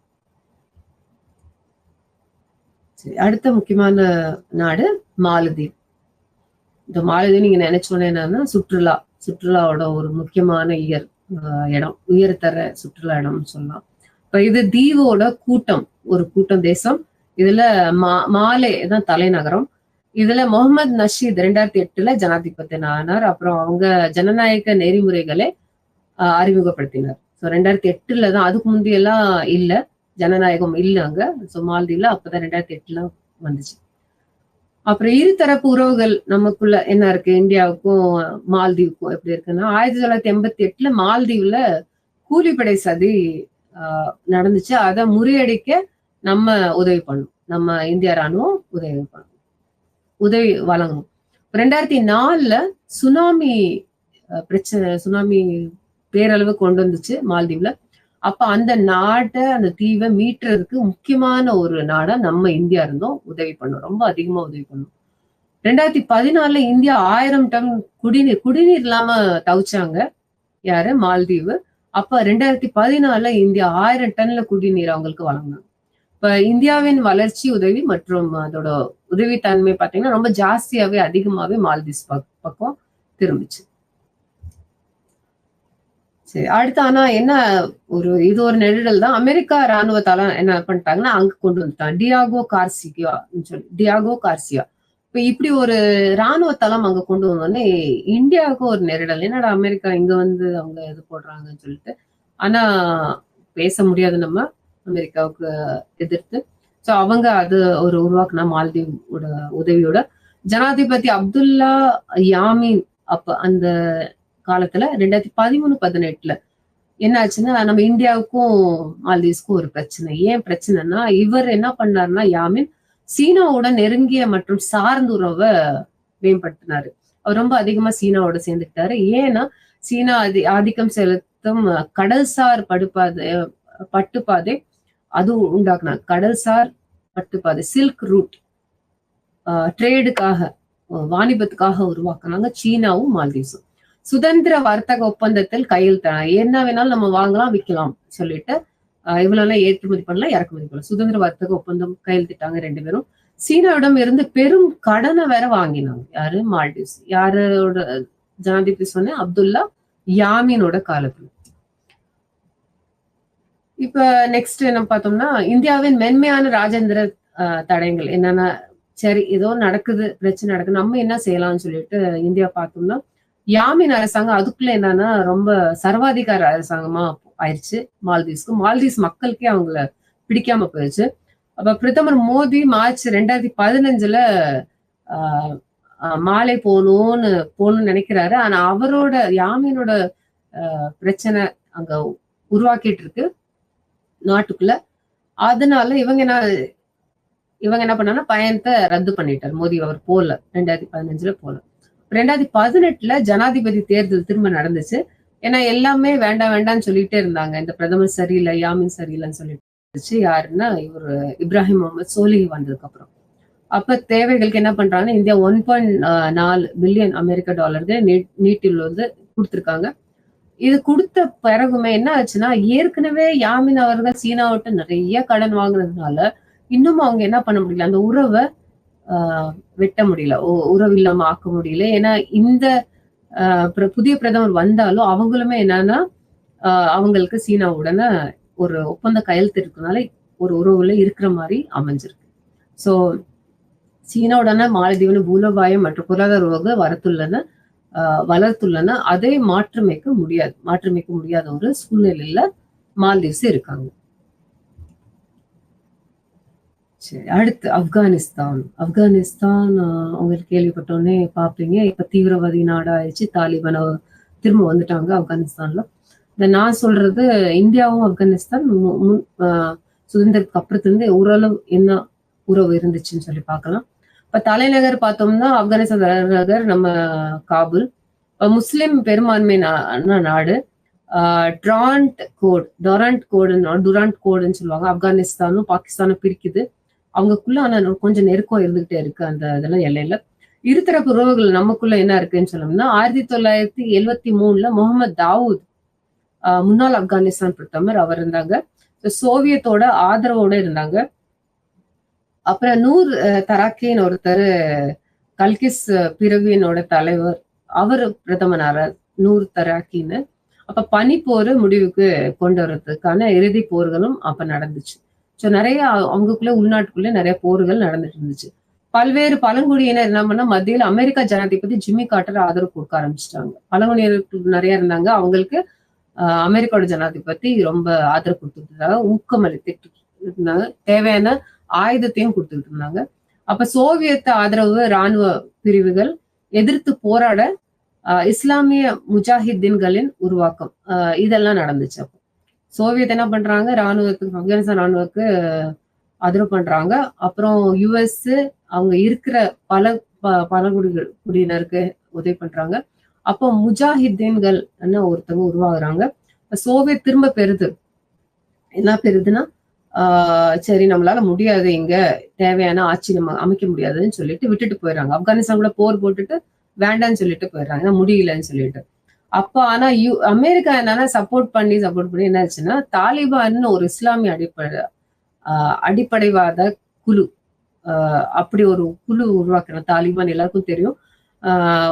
சரி, அடுத்த முக்கியமான நாடு மாலத்தீவு. இந்த மாலத்தீவு நீங்க நினைச்சோன்னே என்னன்னா சுற்றுலாவோட ஒரு முக்கியமான இடம், உயர்தர சுற்றுலா இடம்னு சொல்லலாம். இப்ப இது தீவோட ஒரு கூட்டம் தேசம். இதுல மாலே தான் தலைநகரம். இதுல முகமது நஷீத் 2008 ஜனாதிபதி ஆனார். அப்புறம் அவங்க ஜனநாயக நெறிமுறைகளை அறிமுகப்படுத்தினார். ஸோ 2008 தான், அதுக்கு முந்தையெல்லாம் இல்ல, ஜனநாயகம் இல்ல அங்க. ஸோ மாலத்தீவுல அப்பதான் 2008 வந்துச்சு. அப்புறம் இருதரப்பு உறவுகள் நமக்குள்ள என்ன இருக்கு, இந்தியாவுக்கும் மாலத்தீவுக்கும் எப்படி இருக்குன்னா 1988 மாலத்தீவுல கூலிப்படை சதி நடந்துச்சு. அதை முறியடிக்க நம்ம உதவி பண்ணணும், நம்ம இந்திய ராணுவம் உதவி வழங்கணும். 2004 சுனாமி பேரளவு கொண்டு வந்துச்சு மாலத்தீவுல. அப்ப அந்த தீவை மீட்டுறதுக்கு முக்கியமான ஒரு நாடா நம்ம இந்தியா இருந்தோம், உதவி பண்ணோம், ரொம்ப அதிகமா உதவி பண்ணோம். 2014 இந்தியா 1000 டன் குடிநீர் இல்லாம தவிச்சாங்க யாரு, மாலத்தீவு. அப்ப 2014 இந்தியா 1000 டன்ல குடிநீர் அவங்களுக்கு வழங்கினாங்க. இப்ப இந்தியாவின் வளர்ச்சி உதவி மற்றும் அதோட உதவித்தன்மை பாத்தீங்கன்னா ரொம்ப ஜாஸ்தியாவே அதிகமாவே மாலத்தீவ்ஸ் பக்கம் திரும்பிச்சு. சரி, அடுத்து ஆனா என்ன இது ஒரு நெருடல் தான். அமெரிக்கா ராணுவ தளம் என்ன பண்ணிட்டாங்கன்னா அங்க கொண்டு வந்துட்டாங்க, டியாகோ கார்சியா. இப்ப இப்படி ஒரு ராணுவ தளம் அங்க கொண்டு வந்தோடனே இந்தியாவுக்கு ஒரு நெருடல். என்னடா அமெரிக்கா இங்க வந்து அவங்க இது போடுறாங்கன்னு சொல்லிட்டு. ஆனா பேச முடியாது நம்ம அமெரிக்காவுக்கு எதிர்த்து. சோ அவங்க அது உருவாக்குனா மாலத்தீவோட உதவியோட. ஜனாதிபதி அப்துல்லா யாமீன் அப்ப அந்த காலத்துல 2013-18 என்ன ஆச்சுன்னா நம்ம இந்தியாவுக்கும் மாலத்தீவ்ஸ்க்கும் ஒரு பிரச்சனை. ஏன் பிரச்சனைனா இவர் என்ன பண்ணாருன்னா யாமீன் சீனாவோட நெருங்கிய மற்றும் சார்ந்த உறவை மேம்படுத்தினாரு. அவர் ரொம்ப அதிகமா சீனாவோட சேர்ந்துக்கிட்டாரு. ஏன்னா சீனா ஆதிக்கம் செலுத்தும் கடல்சார் பட்டுப்பாதை அது உண்டாக்குனாங்க. கடல்சார் பட்டுப்பாதை, சில்க் ரூட், ட்ரேடுக்காக, வாணிபத்துக்காக உருவாக்குனாங்க சீனாவும் மாலத்தீவ்ஸும். சுதந்திர வர்த்தக ஒப்பந்தத்தில் கையெழுத்தான என்ன வேணாலும் நம்ம வாங்கலாம் விற்கலாம் சொல்லிட்டு இவ்வளவு ஏற்றுமதி பண்ணலாம் இறக்குமதி பண்ணலாம். சுதந்திர வர்த்தக ஒப்பந்தம் கையெழுத்திட்டாங்க ரெண்டு பேரும். சீனாவிடம் இருந்து பெரும் கடனை வேற வாங்கினாங்க. யாரு, மால்டீவ்ஸ். யாரோட ஜனாதிபதி சொன்ன, அப்துல்லா யாமீனோட காலத்துல. இப்ப நெக்ஸ்ட் என்ன பார்த்தோம்னா இந்தியாவின் மென்மையான ராஜேந்திர தடயங்கள் என்னன்னா, சரி ஏதோ நடக்குது, பிரச்சனை நடக்குது, நம்ம என்ன செய்யலாம்னு சொல்லிட்டு இந்தியா பார்த்தோம்னா யாமீன் அரசாங்கம் அதுக்குள்ள என்னன்னா ரொம்ப சர்வாதிகார அரசாங்கமா ஆயிடுச்சு மாலத்தீவ்ஸ்க்கு. மாலத்தீவ்ஸ் மக்களுக்கே அவங்கள பிடிக்காம போயிடுச்சு. அப்ப பிரதமர் மோடி மார்ச் 2015 மாலை போகணும்னு நினைக்கிறாரு. ஆனா அவரோட யாமீனோட பிரச்சனை அங்க உருவாக்கிட்டு இருக்கு நாட்டுக்குள்ள. அதனால இவங்க என்ன பண்ணாங்கன்னா பயணத்தை ரத்து பண்ணிட்டார் மோடி. அவர் போல 2015 போல. 2018 ஜனாதிபதி தேர்தல் திரும்ப நடந்துச்சு. ஏன்னா எல்லாமே வேண்டாம் வேண்டாம்னு சொல்லிட்டே இருந்தாங்க, இந்த பிரதமர் சரியில்லை, யாமீன் சரியில்லைன்னு சொல்லிட்டு. யாருன்னா இவர் இப்ராஹிம் முகமது சோலிஹ் வந்ததுக்கு அப்புறம். அப்ப தேவைகளுக்கு என்ன பண்றாங்கன்னா இந்தியா 1.4 பில்லியன் அமெரிக்க டாலருக்கு நீட்டில் வந்து கொடுத்துருக்காங்க. இது கொடுத்த பிறகுமே என்ன ஆச்சுன்னா ஏற்கனவே யாமீன் அவர்கள் சீனாவிட்ட நிறைய கடன் வாங்குறதுனால இன்னும் அவங்க என்ன பண்ண முடியல, அந்த உறவை வெட்ட முடியல, உறவு இல்லாம ஆக்க முடியல. ஏன்னா இந்த புதிய பிரதமர் வந்தாலும் அவங்களுமே என்னன்னா அவங்களுக்கு சீனாவுடனே ஒரு ஒப்பந்த கையெழுத்து இருக்கனால ஒரு உறவுல இருக்கிற மாதிரி அமைஞ்சிருக்கு. ஸோ சீனாவுடனே மாலத்தீவின் மூலோபாயம் மற்றும் பொருளாதார உறவு வளர்த்துள்ளன அதை மாற்றமைக்க முடியாத ஒரு சூழ்நிலையில மால்தீவ்ஸ் இருக்காங்க. சரி, அடுத்து ஆப்கானிஸ்தான். உங்களுக்கு கேள்விப்பட்டோன்னே பாப்பீங்க, இப்ப தீவிரவாதி நாடா ஆயிடுச்சு, தாலிபான திரும்ப வந்துட்டாங்க ஆப்கானிஸ்தான்ல. நான் சொல்றது இந்தியாவும் ஆப்கானிஸ்தான் சுதந்திரத்துக்கு அப்புறத்திலிருந்து ஓரளவு என்ன உறவு இருந்துச்சுன்னு சொல்லி பார்க்கலாம். இப்ப தலைநகர் பார்த்தோம்னா ஆப்கானிஸ்தான் தலைநகர் நம்ம காபூல். முஸ்லிம் பெரும்பான்மை நாடு. டுராண்ட் கோடுன்னு சொல்லுவாங்க. ஆப்கானிஸ்தானும் பாகிஸ்தானும் பிரிக்குது. அவங்களுக்குள்ள ஆனா கொஞ்சம் நெருக்கம் இருந்துகிட்டே இருக்கு அந்த இதெல்லாம் எல்லையில. இருதரப்பு உறவுகள் நமக்குள்ள என்ன இருக்குன்னு சொல்லணும்னா 1973 முகமது தாவூத் முன்னாள் ஆப்கானிஸ்தான் பிரதமர் அவர் இருந்தாங்க. சோவியத்தோட ஆதரவோட இருந்தாங்க. அப்புறம் நூர் தராக்கின்னு ஒருத்தர் கல்கிஸ் பிரிவினோட தலைவர், அவர் பிரதமர் நூர் தராக்கின்னு. அப்ப பனிப்போர் முடிவுக்கு கொண்டு வர்றதுக்கான இறுதி போர்களும் அப்ப நடந்துச்சு. ஸோ நிறைய அவங்களுக்குள்ள உள்நாட்டுக்குள்ள நிறைய போர்கள் நடந்துட்டு இருந்துச்சு. பல்வேறு பழங்குடியினர் என்ன பண்ணா மத்தியில் அமெரிக்கா ஜனாதிபதி ஜிம்மி கார்ட்டர் ஆதரவு கொடுக்க ஆரம்பிச்சிட்டாங்க. பழங்குடியினர் நிறைய இருந்தாங்க, அவங்களுக்கு அமெரிக்காவோட ஜனாதிபதி ரொம்ப ஆதரவு கொடுத்துட்டு ஊக்கம் அளித்துட்டு இருந்தாங்க, தேவையான ஆயுதத்தையும் கொடுத்துட்டு இருந்தாங்க. அப்ப சோவியத் ஆதரவு இராணுவ பிரிவுகள் எதிர்த்து போராட இஸ்லாமிய முஜாஹிதீன்களின் உருவாக்கம் இதெல்லாம் நடந்துச்சு. அப்போ சோவியத் என்ன பண்றாங்க, ஆப்கானிஸ்தான் ராணுவத்துக்கு ஆதரவு பண்றாங்க. அப்புறம் யுஎஸ் அவங்க இருக்கிற பழங்குடியினருக்கு உதவி பண்றாங்க. அப்போ முஜாஹிதீன்கள் ஒருத்தவங்க உருவாகுறாங்க. சோவியத் திரும்ப பெறுது. என்ன பெறுதுன்னா சரி நம்மளால முடியாது, இங்க தேவையான ஆட்சி நம்ம அமைக்க முடியாதுன்னு சொல்லிட்டு விட்டுட்டு போயிடுறாங்க. ஆப்கானிஸ்தான் கூட போர் போட்டுட்டு வேண்டான்னு சொல்லிட்டு போயிடுறாங்க, முடியலன்னு சொல்லிட்டு. அப்ப ஆனா அமெரிக்கா என்னன்னா சப்போர்ட் பண்ணி என்ன ஆச்சுன்னா தாலிபான் ஒரு இஸ்லாமிய அடிப்படைவாத குழு, அப்படி ஒரு குழு உருவாக்குற தாலிபான் எல்லாருக்கும் தெரியும்.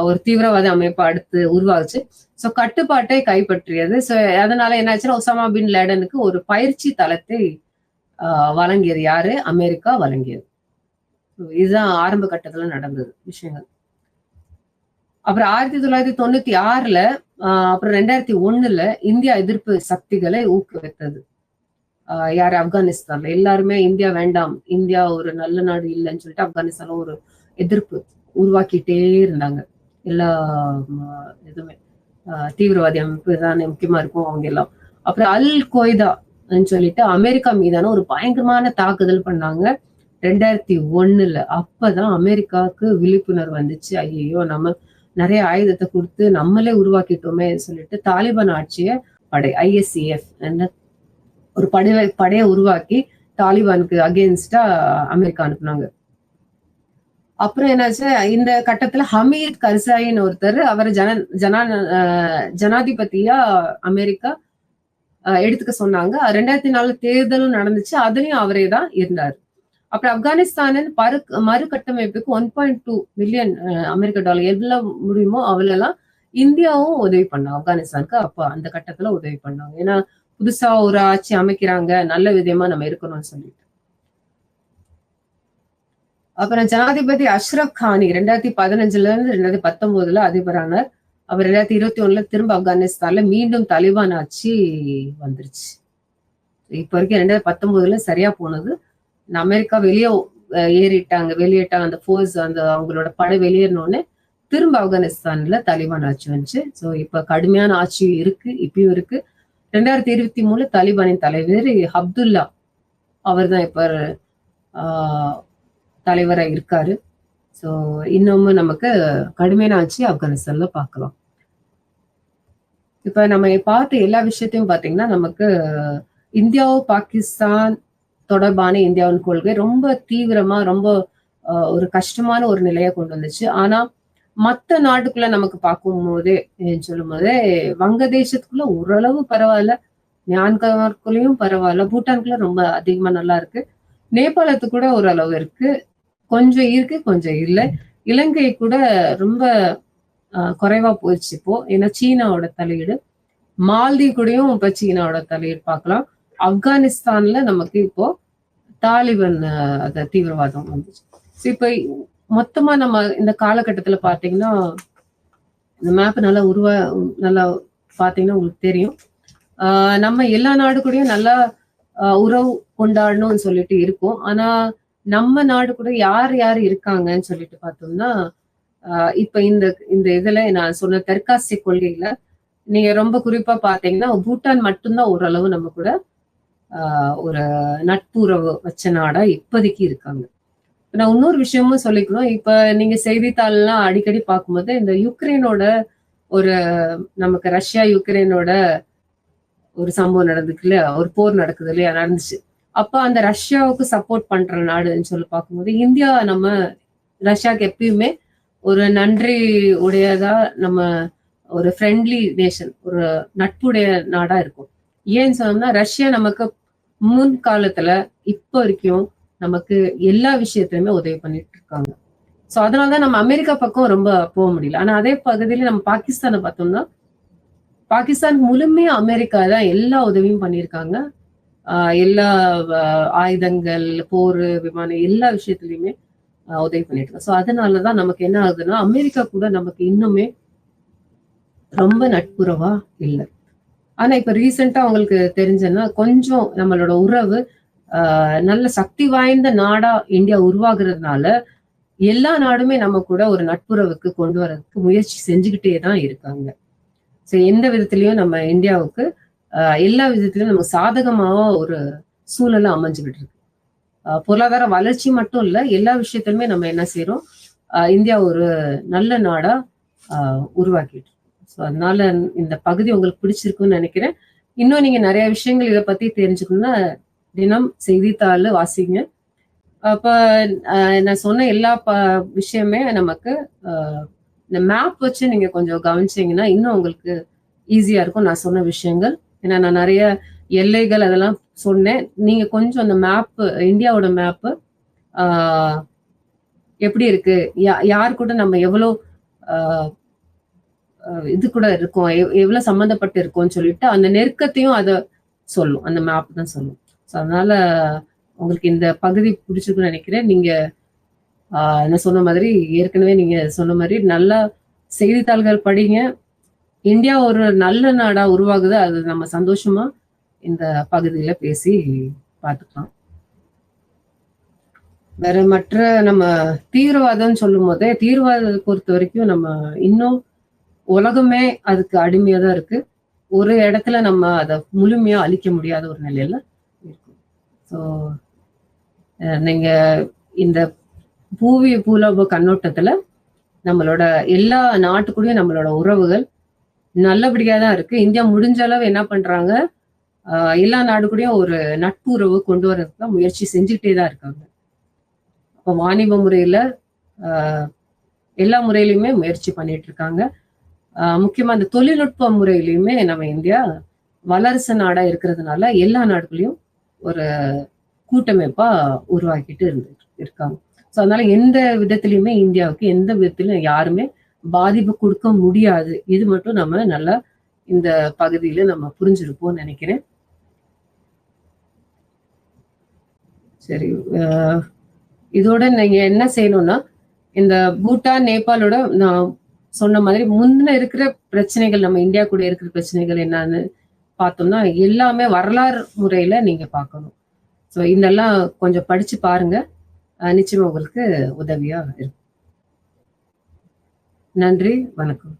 ஒரு தீவிரவாத அமைப்பு அடுத்து உருவாச்சு. ஸோ கட்டுப்பாட்டை கைப்பற்றியது. ஸோ அதனால என்ன ஆச்சுன்னா ஒசாமா பின் லேடனுக்கு ஒரு பயிற்சி தளத்தை வழங்கியது யாரு, அமெரிக்கா வழங்கியது. இதுதான் ஆரம்ப கட்டத்துல நடந்தது விஷயங்கள். அப்புறம் 1996 அப்புறம் 2001 இந்தியா எதிர்ப்பு சக்திகளை ஊக்குவித்தது யாரு, ஆப்கானிஸ்தான்ல. எல்லாருமே இந்தியா வேண்டாம், இந்தியா ஒரு நல்ல நாடு இல்லைன்னு சொல்லிட்டு ஆப்கானிஸ்தான்ல ஒரு எதிர்ப்பு உருவாக்கிட்டே இருந்தாங்க. எல்லா இதுவுமே தீவிரவாதி அமைப்பு தான் முக்கியமா இருக்கும் அவங்க எல்லாம். அப்புறம் அல் கொய்தா சொல்லிட்டு அமெரிக்கா மீதான ஒரு பயங்கரமான தாக்குதல் பண்ணாங்க 2001. அப்பதான் அமெரிக்காவுக்கு விழிப்புணர்வு வந்துச்சு, ஐயோ நம்ம நிறைய ஆயுதத்தை கொடுத்து நம்மளே உருவாக்கிட்டோமே சொல்லிட்டு தாலிபான் ஆட்சிய ISCF ஒரு படையை உருவாக்கி தாலிபானுக்கு அகேன்ஸ்டா அமெரிக்கா அனுப்புனாங்க. அப்புறம் என்னாச்சு, இந்த கட்டத்துல ஹமீத் கர்சாயின்னு ஒருத்தர் அவரை ஜனாதிபதியா அமெரிக்கா எடுத்துக்க சொன்னாங்க. 2004 தேர்தலும் நடந்துச்சு, அதுலயும் அவரே தான் இருந்தாரு. அப்புறம் ஆப்கானிஸ்தானின் மறு கட்டமைப்புக்கு 1.2 மில்லியன் அமெரிக்க டாலர் எவ்வளவு முடியுமோ அவ்வளவு இந்தியாவும் உதவி பண்ணாங்க ஆப்கானிஸ்தானுக்கு. அப்ப அந்த கட்டத்துல உதவி பண்ணாங்க. ஏன்னா புதுசா ஒரு ஆட்சி அமைக்கிறாங்க, நல்ல விதமா நம்ம இருக்கணும்னு சொல்லிட்டு. அப்புறம் ஜனாதிபதி அஷ்ரப் கானி 2015 இருந்து 2019 அதிபரானார். அவர் 2021 திரும்ப ஆப்கானிஸ்தான்ல மீண்டும் தாலிபான் ஆட்சி வந்துருச்சு. இப்ப வரைக்கும் 2019 சரியா போனது. அமெரிக்கா வெளியேட்டாங்க அந்த போர்ஸ், அந்த அவங்களோட படை வெளியேறினோடனே திரும்ப ஆப்கானிஸ்தான்ல தாலிபான் ஆட்சி வந்துச்சு. ஸோ இப்ப கடுமையான ஆட்சி இருக்கு, இப்பயும் இருக்கு. 2023 தாலிபானின் தலைவர் அப்துல்லா அவர் தான் இப்ப தலைவரா இருக்காரு. ஸோ இன்னமும் நமக்கு கடுமையான ஆட்சி ஆப்கானிஸ்தான்ல பார்க்கலாம். இப்ப நம்ம பார்த்த எல்லா விஷயத்தையும் பாத்தீங்கன்னா நமக்கு பாகிஸ்தான் தொடர்பான இந்தியாவின் கொள்கை ரொம்ப தீவிரமா ரொம்ப ஒரு கஷ்டமான ஒரு நிலையை கொண்டு வந்துச்சு. ஆனா மத்த நாட்டுக்குள்ள நமக்கு பார்க்கும் போதே சொல்லும் போதே வங்கதேசத்துக்குள்ள ஓரளவு பரவாயில்ல, மியான்மருக்குள்ளயும் பரவாயில்ல, பூட்டானுக்குள்ள ரொம்ப அதிகமா நல்லா இருக்கு, நேபாளத்துக்கு கூட ஓரளவு இருக்கு, கொஞ்சம் இருக்கு கொஞ்சம் இல்லை, இலங்கை கூட ரொம்ப குறைவா போயிடுச்சு இப்போ. ஏன்னா சீனாவோட தலையீடு. மால்தீவ் கூடயும் இப்ப சீனாவோட தலையீடு பார்க்கலாம். ஆப்கானிஸ்தான்ல நமக்கு இப்போ தாலிபன் அந்த தீவிரவாதம் வந்துச்சு. இப்ப மொத்தமா நம்ம இந்த காலகட்டத்துல பாத்தீங்கன்னா இந்த மேப் நல்லா பாத்தீங்கன்னா உங்களுக்கு தெரியும். நம்ம எல்லா நாடு கூடயும் நல்லா உறவு கொண்டாடணும்னு சொல்லிட்டு இருக்கோம். ஆனா நம்ம நாடு கூட யார் யார் இருக்காங்கன்னு சொல்லிட்டு பார்த்தோம்னா இப்ப இந்த இதுல நான் சொன்ன தெற்காசிய கொள்கையில நீங்க ரொம்ப குறிப்பா பாத்தீங்கன்னா பூட்டான் மட்டும்தான் ஓரளவு நம்ம கூட ஒரு நட்புறவு வச்ச நாடா இப்போதைக்கு இருக்காங்க. நான் இன்னொரு விஷயமும் சொல்லிக்கணும். இப்ப நீங்க செய்தித்தாள்லாம் அடிக்கடி பார்க்கும்போது இந்த யுக்ரைனோட ஒரு நமக்கு ரஷ்யா யுக்ரைனோட ஒரு சம்பவம் நடந்துக்கு இல்லையா, ஒரு போர் நடக்குது இல்லையா, நடந்துச்சு. அப்ப அந்த ரஷ்யாவுக்கு சப்போர்ட் பண்ற நாடுன்னு சொல்லி பார்க்கும்போது இந்தியா நம்ம ரஷ்யாவுக்கு எப்பயுமே ஒரு நன்றி உடையதா நம்ம ஒரு ஃப்ரெண்ட்லி நேஷன், ஒரு நட்புடைய நாடா இருக்கும். ஏன்னு சொன்னோம்னா ரஷ்யா நமக்கு முன் காலத்துல இப்ப வரைக்கும் நமக்கு எல்லா விஷயத்திலுமே உதவி பண்ணிட்டு இருக்காங்க. சோ அதனாலதான் நம்ம அமெரிக்கா பக்கம் ரொம்ப போக முடியல. ஆனா அதே பகுதியில நம்ம பாகிஸ்தானை பார்த்தோம்னா பாகிஸ்தான் முழுமையா அமெரிக்கா தான் எல்லா உதவியும் பண்ணியிருக்காங்க. எல்லா ஆயுதங்கள், போர், விமானம் எல்லா விஷயத்துலயுமே உதவி பண்ணிட்டு இருக்கோம். ஸோ அதனாலதான் நமக்கு என்ன ஆகுதுன்னா அமெரிக்கா கூட நமக்கு இன்னுமே ரொம்ப நட்புறவா இல்லை. ஆனா இப்ப ரீசெண்டா அவங்களுக்கு தெரிஞ்சதுன்னா கொஞ்சம் நம்மளோட உறவு நல்ல சக்தி வாய்ந்த நாடா இந்தியா உருவாகுறதுனால எல்லா நாடுமே நம்ம கூட ஒரு நட்புறவுக்கு கொண்டு வர்றதுக்கு முயற்சி செஞ்சுக்கிட்டே தான் இருக்காங்க. ஸோ எந்த விதத்திலயும் நம்ம இந்தியாவுக்கு எல்லா விதத்திலயும் நமக்கு சாதகமாக ஒரு சூழலை அமைஞ்சுக்கிட்டு இருக்கு. பொருளாதார வளர்ச்சி மட்டும் இல்ல, எல்லா விஷயத்திலுமே நம்ம என்ன செய்யறோம், இந்தியா ஒரு நல்ல நாடா உருவாக்கிட்டு. ஸோ அதனால இந்த பகுதி உங்களுக்கு பிடிச்சிருக்குன்னு நினைக்கிறேன். இன்னும் நீங்க நிறைய விஷயங்கள் இதை பத்தி தெரிஞ்சுக்கணும்னா தினம் செய்தித்தாள் வாசிங்க. அப்ப நான் சொன்ன எல்லா விஷயமே நமக்கு இந்த மேப் வச்சு நீங்க கொஞ்சம் கவனிச்சீங்கன்னா இன்னும் உங்களுக்கு ஈஸியா இருக்கும் நான் சொன்ன விஷயங்கள். ஏன்னா நான் நிறைய எல்லைகள் அதெல்லாம் சொன்னேன். நீங்க கொஞ்சம் அந்த மேப், இந்தியாவோட மேப்பு எப்படி இருக்கு, யார் கூட நம்ம எவ்வளோ இது கூட இருக்கோம், எவ்வளவு சம்மந்தப்பட்டு இருக்கோம்னு சொல்லிட்டு அந்த நெருக்கத்தையும் அதை சொல்லும், அந்த மேப் தான் சொல்லும். ஸோ அதனால உங்களுக்கு இந்த பகுதி பிடிச்சிருக்குன்னு நினைக்கிறேன். நீங்க நான் சொன்ன மாதிரி ஏற்கனவே நீங்க சொன்ன மாதிரி நல்லா செய்தித்தாள்கள் படிங்க. இந்தியா ஒரு நல்ல நாடா உருவாகுது, அது நம்ம சந்தோஷமா இந்த பகுதியில பேசி பார்த்துக்கலாம். வேற மற்ற நம்ம தீவிரவாதம் சொல்லும் போதே தீவிரவாதத்தை பொறுத்த வரைக்கும் நம்ம இன்னும் உலகமே அதுக்கு அடிமையா தான் இருக்கு. ஒரு இடத்துல நம்ம அதை முழுமையா அழிக்க முடியாத ஒரு நிலையில இருக்கும். ஸோ நீங்க இந்த பூலோக கண்ணோட்டத்துல நம்மளோட எல்லா நாட்டுக்கூடயும் நம்மளோட உறவுகள் நல்லபடியா தான் இருக்கு. இந்தியா முடிஞ்ச அளவு என்ன பண்றாங்க, எல்லா நாடுகூடயும் ஒரு நட்பு உறவு கொண்டு வர்றதுக்கு தான் முயற்சி செஞ்சுக்கிட்டே தான் இருக்காங்க. அப்போ வாணிப முறையில எல்லா முறையிலுமே முயற்சி பண்ணிட்டு இருக்காங்க. முக்கியமா அந்த தொழில்நுட்ப முறையிலுமே நம்ம இந்தியா வல்லரசு நாடா இருக்கிறதுனால எல்லா நாடுகளையும் ஒரு கூட்டமைப்பா உருவாக்கிட்டு இருக்காங்க. ஸோ அதனால எந்த விதத்திலையுமே இந்தியாவுக்கு எந்த விதத்திலும் யாருமே பாதிப்பு கொடுக்க முடியாது. இது மட்டும் நம்ம நல்லா இந்த பகுதியில நம்ம புரிஞ்சிருப்போம்னு நினைக்கிறேன். சரி, இதோட நீங்க என்ன செய்யணும்னா இந்த பூட்டான், நேபாளோட நான் சொன்ன மாதிரி முன்ன இருக்கிற பிரச்சனைகள், நம்ம இந்தியா கூட இருக்கிற பிரச்சனைகள் என்னன்னு பார்த்தோம்னா எல்லாமே வரலாறு முறையில நீங்க பார்க்கணும். ஸோ இதெல்லாம் கொஞ்சம் படிச்சு பாருங்க, நிச்சயமா உங்களுக்கு உதவியா இருக்கும். நன்றி, வணக்கம்.